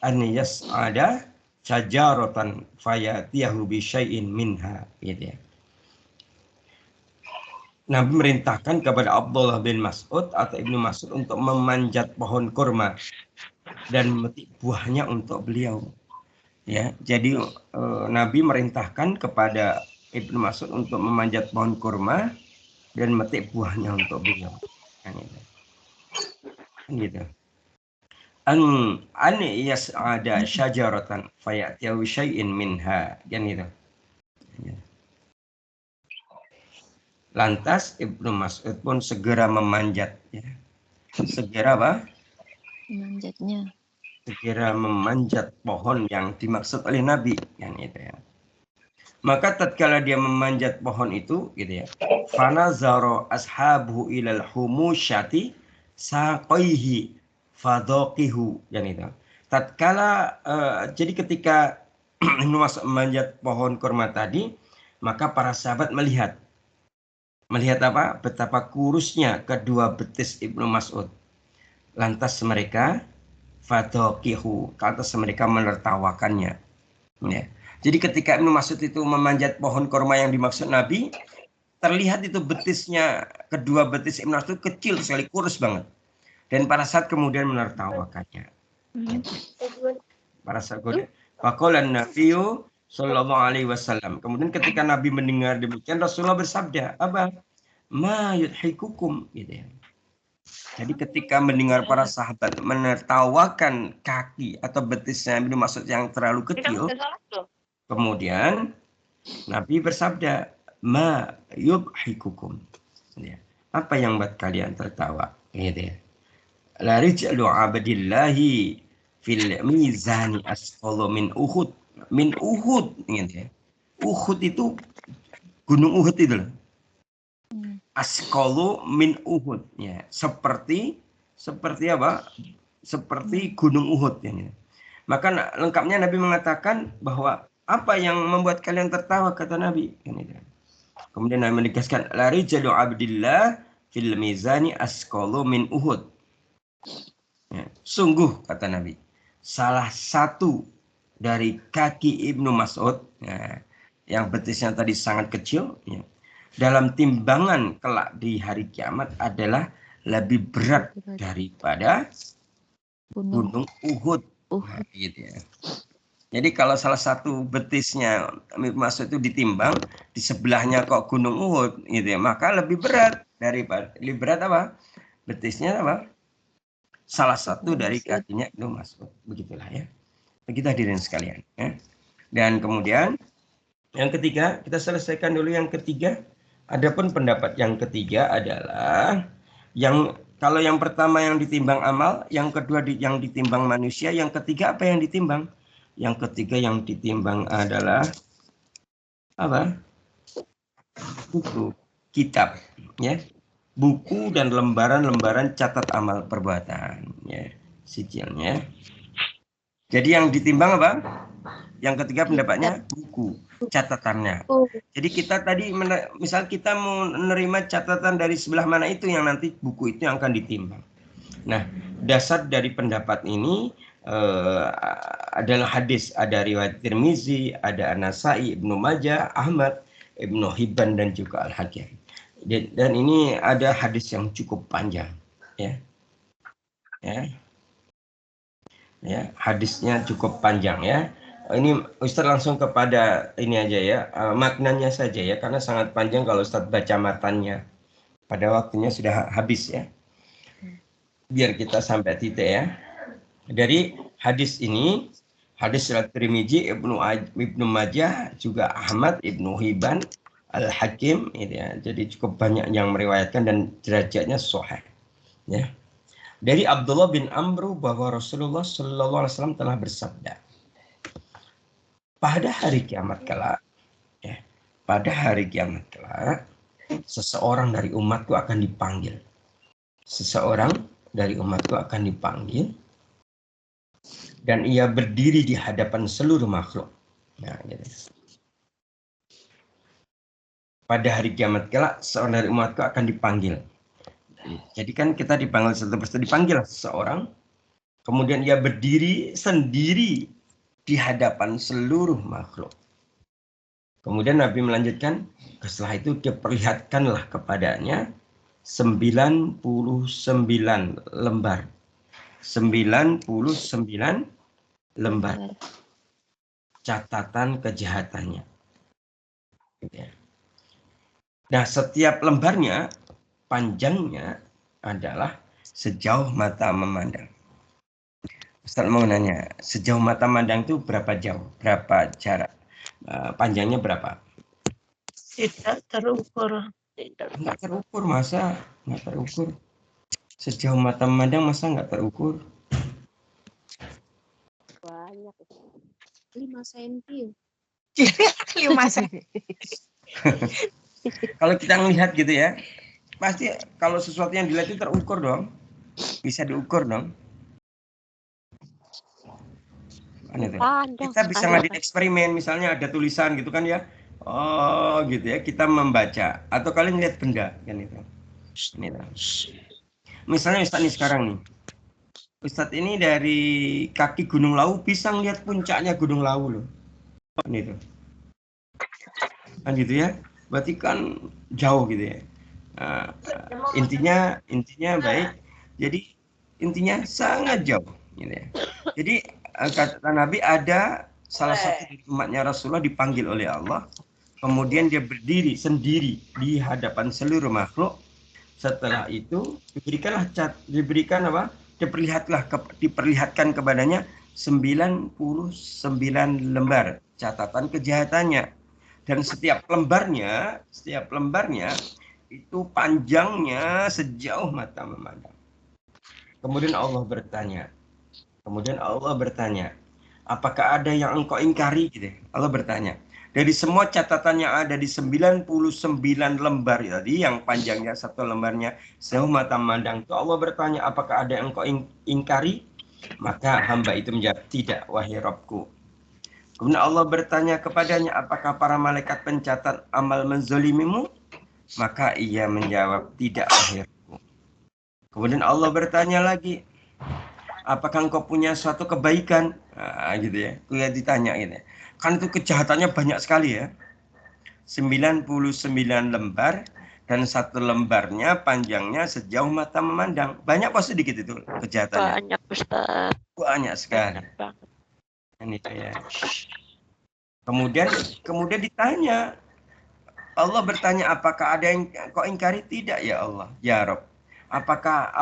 An yas'ada syajaratan fayatiyahu bi syai'in minha, gitu ya. Nabi merintahkan kepada Abdullah bin Mas'ud atau Ibnu Mas'ud untuk memanjat pohon kurma dan memetik buahnya untuk beliau. Ya, jadi Nabi merintahkan kepada Ibnu Mas'ud untuk memanjat pohon kurma dan memetik buahnya untuk beliau. Kan gitu. An yas'ada syajaratan fayatiyahu syai'in minha, kan gitu. Ya. Lantas Ibnu Mas'ud pun segera memanjat, ya. Segera apa? Memanjatnya. Segera memanjat pohon yang dimaksud oleh Nabi, kan itu ya. Maka tatkala dia memanjat pohon itu, gitu ya, fanazara ashabuhu ilal humusyati saqaihi fadhaqihu, kan itu. Tatkala jadi ketika Ibnu Mas'ud memanjat pohon kurma tadi, maka para sahabat melihat apa? Betapa kurusnya kedua betis Ibnu Mas'ud. Lantas mereka fadhaqihu, lantas mereka menertawakannya. Ya. Jadi ketika Ibnu Mas'ud itu memanjat pohon kurma yang dimaksud Nabi, terlihat itu betisnya, kedua betis Ibnu Mas'ud kecil sekali, kurus banget. Dan para saat kemudian menertawakannya. Para saat kemudian, faqala an-nabiyyu sallallahu alaihi wasallam. Kemudian ketika Nabi mendengar demikian, Rasulullah bersabda, "Apa? Ma yudhikukum?" gitu ya. Jadi ketika mendengar para sahabat menertawakan kaki atau betisnya Ibnu Mas'ud yang terlalu kecil, kemudian Nabi bersabda, "Ma yubhikukum." Ya. Apa yang buat kalian tertawa? Gitu ya. La rijlu abdillahi fil mizani asqalu min Uhud. Min Uhud, gitu ya. Uhud itu gunung Uhud itu loh. Asqalu min Uhud, ya. Seperti apa? Seperti gunung Uhud ya. Maka lengkapnya Nabi mengatakan bahwa apa yang membuat kalian tertawa, kata Nabi. Kemudian Nabi menegaskan, la rijlu abdillah fil mizani asqalu min Uhud. Ya, sungguh kata Nabi, salah satu dari kaki Ibnu Mas'ud, ya, yang betisnya tadi sangat kecil, ya, dalam timbangan kelak di hari kiamat adalah lebih berat daripada gunung Uhud. Nah, gitu ya. Jadi kalau salah satu betisnya Ibnu Mas'ud itu ditimbang, di sebelahnya kok gunung Uhud, gitu ya, maka lebih berat daripada, lebih berat apa? Betisnya apa? Salah satu dari kakinya Ibnu Mas'ud. Begitulah ya. Begitu hadirin sekalian. Ya. Dan kemudian yang ketiga, kita selesaikan dulu yang ketiga. Adapun pendapat yang ketiga adalah yang kalau yang pertama yang ditimbang amal, yang kedua yang ditimbang manusia, yang ketiga apa yang ditimbang? Yang ketiga yang ditimbang adalah apa? Buku, kitab, ya. Buku dan lembaran-lembaran catat amal perbuatan, ya, sijilnya. Jadi yang ditimbang apa? Yang ketiga pendapatnya buku, catatannya. Jadi kita tadi misal kita mau menerima catatan dari sebelah mana itu yang nanti buku itu yang akan ditimbang. Nah, dasar dari pendapat ini adalah hadis, ada riwayat Tirmizi, ada An-Nasai, Ibnu Majah, Ahmad, Ibnu Hibban dan juga Al-Hakim. Dan ini ada hadis yang cukup panjang, ya. Ya, hadisnya cukup panjang ya. Ini Ustadz langsung kepada ini aja ya, maknanya saja ya, karena sangat panjang kalau Ustadz baca matanya. Pada waktunya sudah habis ya. Biar kita sampai titik ya. Dari hadis ini, hadis riwayat Tirmizi, Ibnu Majah, juga Ahmad, Ibnu Hibban, Al-Hakim, gitu ya. Jadi cukup banyak yang meriwayatkan dan derajatnya sahih. Ya. Dari Abdullah bin Amr bahwa Rasulullah Shallallahu Alaihi Wasallam telah bersabda, pada hari kiamat kelak, ya, pada hari kiamat kelak, seseorang dari umatku akan dipanggil. Seseorang dari umatku akan dipanggil, dan ia berdiri di hadapan seluruh makhluk. Nah, gitu. Pada hari kiamat kelak, seorang dari umatku akan dipanggil. Jadi kan kita dipanggil seseorang, kemudian ia berdiri sendiri di hadapan seluruh makhluk. Kemudian Nabi melanjutkan, setelah itu diperlihatkanlah kepadanya 99 lembar. 99 lembar catatan kejahatannya. Nah, setiap lembarnya panjangnya adalah sejauh mata memandang. Ustaz mau nanya, sejauh mata memandang itu berapa jauh? Berapa jarak? Panjangnya berapa? Tidak terukur. Nggak terukur, masa? Nggak terukur. Sejauh mata memandang masa nggak terukur? Banyak. 5 cm. 5 cm. Kalau kita melihat gitu ya, pasti kalau sesuatu yang dilihat itu terukur dong. Bisa diukur dong. Kita bisa ngadain eksperimen, misalnya ada tulisan gitu kan ya. Oh gitu ya, kita membaca. Atau kalian lihat benda kan itu. Misalnya Ustadz nih sekarang nih. Ustadz ini dari kaki Gunung Lawu bisa ngeliat puncaknya Gunung Lawu loh. Gitu. Kan gitu ya. Berarti kan jauh gitu ya. Intinya baik. Jadi intinya sangat jauh gitu ya. Jadi kata Nabi, ada salah satu dari umatnya Rasulullah dipanggil oleh Allah. Kemudian dia berdiri sendiri di hadapan seluruh makhluk Setelah itu diberikan apa? Diperlihatkan kepadanya 99 lembar catatan kejahatannya. Dan setiap lembarnya itu panjangnya sejauh mata memandang. Kemudian Allah bertanya, apakah ada yang engkau ingkari? Gitu. Allah bertanya. Dari semua catatan yang ada di 99 lembar tadi, yang panjangnya satu lembarnya sejauh mata memandang, itu Allah bertanya, apakah ada yang engkau ingkari? Maka hamba itu menjawab, tidak, wahai Rabbku. Kemudian Allah bertanya kepadanya, apakah para malaikat pencatat amal menzolimimu? Maka ia menjawab, tidak, wahai Rabbku. Kemudian Allah bertanya lagi, apakah engkau punya suatu kebaikan? Nah, gitu ya. Dia ditanya gitu. Kan itu kejahatannya banyak sekali ya. 99 lembar dan satu lembarnya panjangnya sejauh mata memandang. Banyak apa sedikit itu kejahatannya? Banyak Ustaz. Banyak sekali. Banyak banget. Ini ya. Kemudian ditanya, Allah bertanya, apakah ada yang kau ingkari? Tidak ya Allah, ya Rabb. Apakah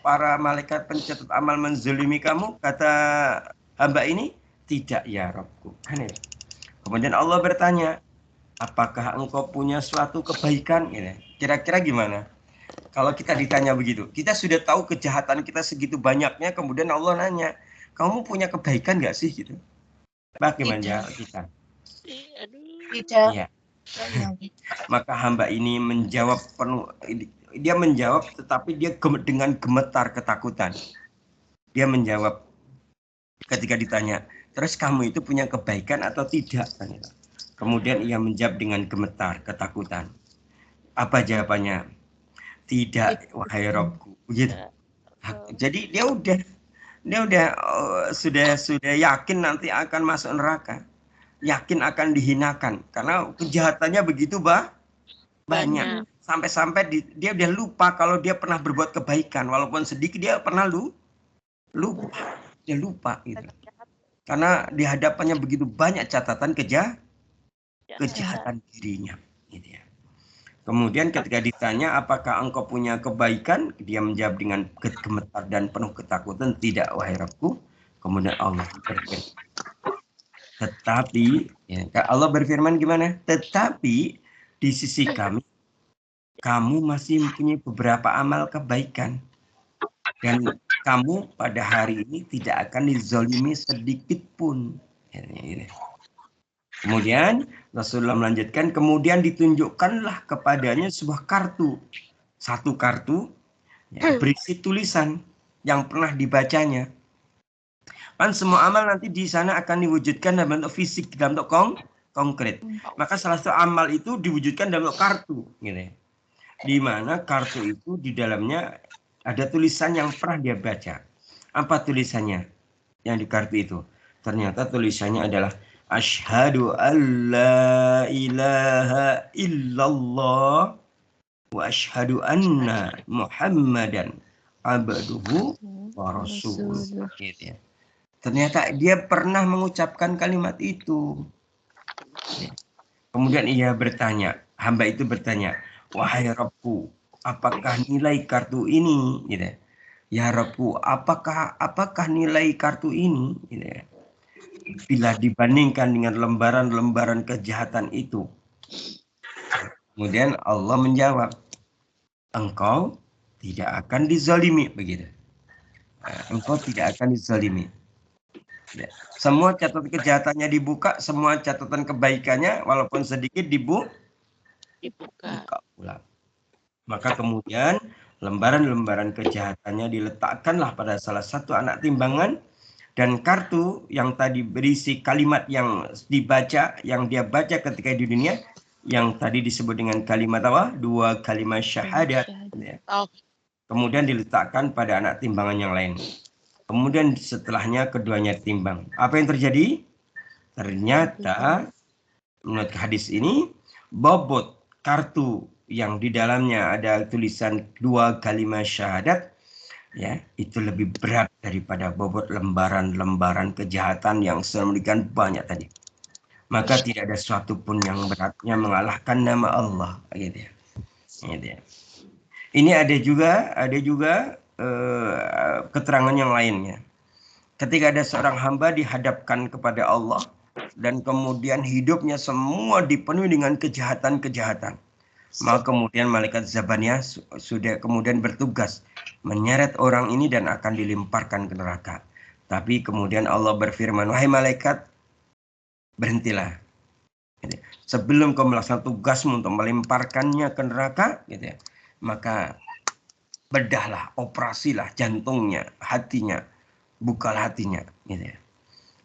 para malaikat pencatat amal menzalimi kamu? Kata hamba ini, tidak ya Rabbku. Kemudian Allah bertanya, apakah engkau punya suatu kebaikan? Kira-kira gimana? Kalau kita ditanya begitu, kita sudah tahu kejahatan kita segitu banyaknya, kemudian Allah nanya, kamu punya kebaikan nggak sih? Gitu. Bagaimana jawab kita? Tidak. Iya. Maka hamba ini menjawab penuh. Dia menjawab, tetapi dia dengan gemetar ketakutan. Dia menjawab ketika ditanya, terus kamu itu punya kebaikan atau tidak? Kemudian ia menjawab dengan gemetar ketakutan. Apa jawabannya? Tidak, wahai Rabbku. Begitu. Jadi dia sudah yakin nanti akan masuk neraka. Yakin akan dihinakan karena kejahatannya begitu banyak. Sampai-sampai dia udah lupa kalau dia pernah berbuat kebaikan, walaupun sedikit dia pernah lupa. Dia lupa gitu. Karena di hadapannya begitu banyak catatan kejahatan dirinya gitu ya. Kemudian ketika ditanya apakah engkau punya kebaikan, dia menjawab dengan gemetar dan penuh ketakutan, tidak wahai Rabbku. Kemudian Allah berfirman, tetapi ya, Allah berfirman gimana? Tetapi di sisi kami, kamu masih mempunyai beberapa amal kebaikan. Dan kamu pada hari ini tidak akan dizalimi sedikit pun. Kemudian Rasulullah melanjutkan, kemudian ditunjukkanlah kepadanya sebuah kartu. Satu kartu ya, berisi tulisan yang pernah dibacanya. Kan semua amal nanti di sana akan diwujudkan dalam bentuk fisik, dalam bentuk konkret. Maka salah satu amal itu diwujudkan dalam bentuk kartu. Gitu. Di mana kartu itu di dalamnya ada tulisan yang pernah dia baca. Apa tulisannya yang di kartu itu? Ternyata tulisannya adalah Asyhadu an la ilaha illallah wa asyhadu anna Muhammadan abduhu wa rasuluh. Gitu ya. Ternyata dia pernah mengucapkan kalimat itu. Kemudian ia bertanya, hamba itu bertanya, wahai Rabbku, apakah nilai kartu ini? Gitu. Ya Rabbku, apakah nilai kartu ini? Gitu. Bila dibandingkan dengan lembaran-lembaran kejahatan itu. Kemudian Allah menjawab, engkau tidak akan dizalimi. Begitu. Engkau tidak akan dizalimi. Ya. Semua catatan kejahatannya dibuka, semua catatan kebaikannya walaupun sedikit dibuka pula. Maka kemudian lembaran-lembaran kejahatannya diletakkanlah pada salah satu anak timbangan, dan kartu yang tadi berisi kalimat yang dibaca, yang dia baca ketika di dunia, yang tadi disebut dengan kalimat apa? 2 kalimat syahadat. Ya. Kemudian diletakkan pada anak timbangan yang lain. Kemudian setelahnya keduanya timbang. Apa yang terjadi? Ternyata menurut hadis ini, bobot kartu yang di dalamnya ada tulisan 2 kalimat syahadat, ya, itu lebih berat daripada bobot lembaran-lembaran kejahatan yang sedemikian banyak tadi. Maka tidak ada suatu pun yang beratnya mengalahkan nama Allah. Gitu ya. Gitu ya. Ini ada juga keterangan yang lainnya. Ketika ada seorang hamba dihadapkan kepada Allah dan kemudian hidupnya semua dipenuhi dengan kejahatan-kejahatan, maka kemudian malaikat Zabaniyah sudah kemudian bertugas menyeret orang ini dan akan dilemparkan ke neraka. Tapi kemudian Allah berfirman, wahai malaikat, berhentilah. Sebelum kau melaksanakan tugasmu untuk melemparkannya ke neraka, gitu ya, maka bedahlah, operasilah jantungnya, hatinya, bukalah hatinya, gitu ya.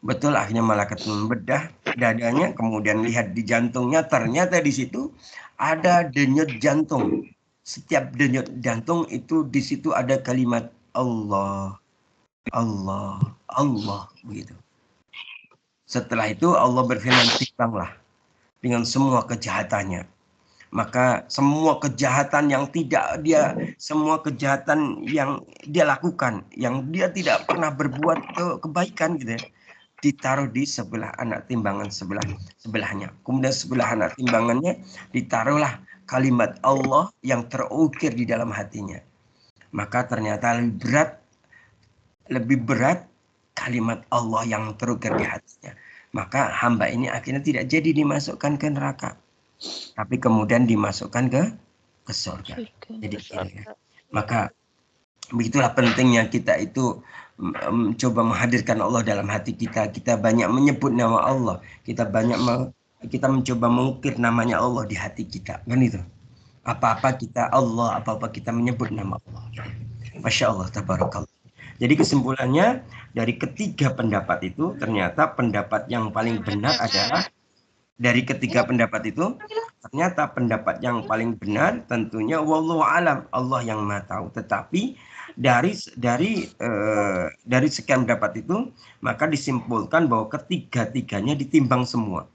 Betul, akhirnya malaikat membedah dadanya, kemudian lihat di jantungnya, ternyata di situ ada denyut jantung. Setiap denyut jantung itu di situ ada kalimat Allah, Allah, Allah, begitu. Setelah itu Allah berfirman, timbanglah dengan semua kejahatannya. Maka semua kejahatan yang semua kejahatan yang dia lakukan, yang dia tidak pernah berbuat kebaikan, gitu ya, ditaruh di sebelah anak timbangan sebelahnya. Kemudian sebelah anak timbangannya ditaruhlah kalimat Allah yang terukir di dalam hatinya. Maka ternyata lebih berat kalimat Allah yang terukir di hatinya. Maka hamba ini akhirnya tidak jadi dimasukkan ke neraka, tapi kemudian dimasukkan ke surga. Jadi ya. Maka begitulah pentingnya kita itu coba menghadirkan Allah dalam hati kita. Kita banyak menyebut nama Allah. Kita mencoba mengukir namanya Allah di hati kita. Kan itu. Apa-apa kita Allah, apa-apa kita menyebut nama Allah. Masya Allah, tabarakallah. Jadi kesimpulannya dari ketiga pendapat itu, ternyata pendapat yang paling benar adalah dari ketiga pendapat itu, ternyata pendapat yang paling benar tentunya wallahu alam, Allah yang Maha tahu. Tetapi dari sekian pendapat itu, maka disimpulkan bahwa ketiga-tiganya ditimbang semua.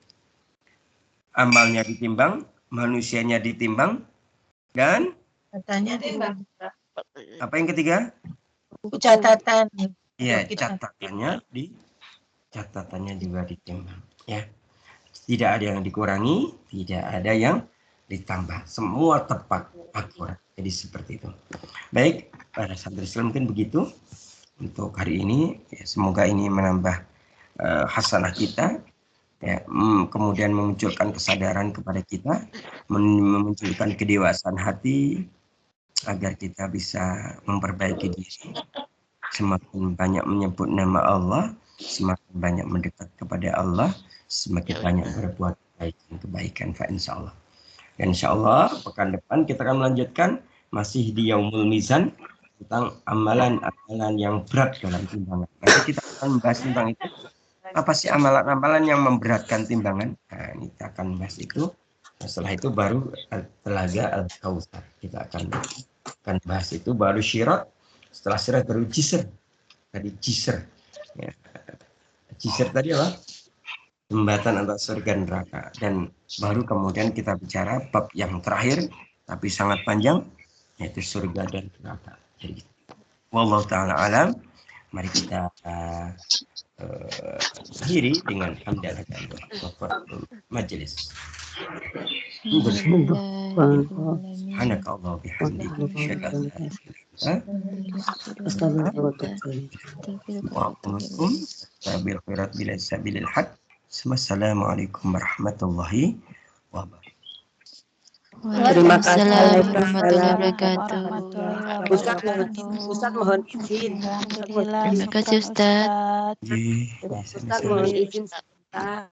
Amalnya ditimbang, manusianya ditimbang, dan Katanya apa yang ketiga? catatan. Ya, catatannya juga ditimbang. Ya, tidak ada yang dikurangi, tidak ada yang ditambah. Semua tepat, akurat. Jadi seperti itu. Baik, para santri Islam mungkin begitu untuk hari ini. Ya, semoga ini menambah hasanah kita. Ya, kemudian memunculkan kesadaran kepada kita, memunculkan kedewasaan hati agar kita bisa memperbaiki diri. Semakin banyak menyebut nama Allah, semakin banyak mendekat kepada Allah, semakin banyak berbuat kebaikan insya Allah. Dan insya Allah pekan depan kita akan melanjutkan masih di Yaumul Mizan tentang amalan-amalan yang berat dalam timbangan. Nanti kita akan membahas tentang itu. Apa sih amalan-amalan yang memberatkan timbangan? Nah, ini kita akan bahas itu. Setelah itu baru Telaga Al-Kautsar. Kita akan bahas itu, baru Syirat. Setelah Syirat baru Jisr. Tadi Jisr. Ya. Jisr tadi apa? Jembatan antara surga dan neraka. Dan baru kemudian kita bicara bab yang terakhir, tapi sangat panjang, yaitu surga dan neraka. Jadi, wallahu ta'ala alam. Mari kita akhiri dengan hamdalah dan doa majelis. Subhanakallah bihamdika asyhadu an la ilaha illa anta bil khairat bila sabilil haq. Wassalamualaikum warahmatullahi wabarakatuh. Terima kasih. Warahmatullahi wabarakatuh. Ustaz mohon izin. Terima kasih Ustaz. Ji, Ustaz mohon izin.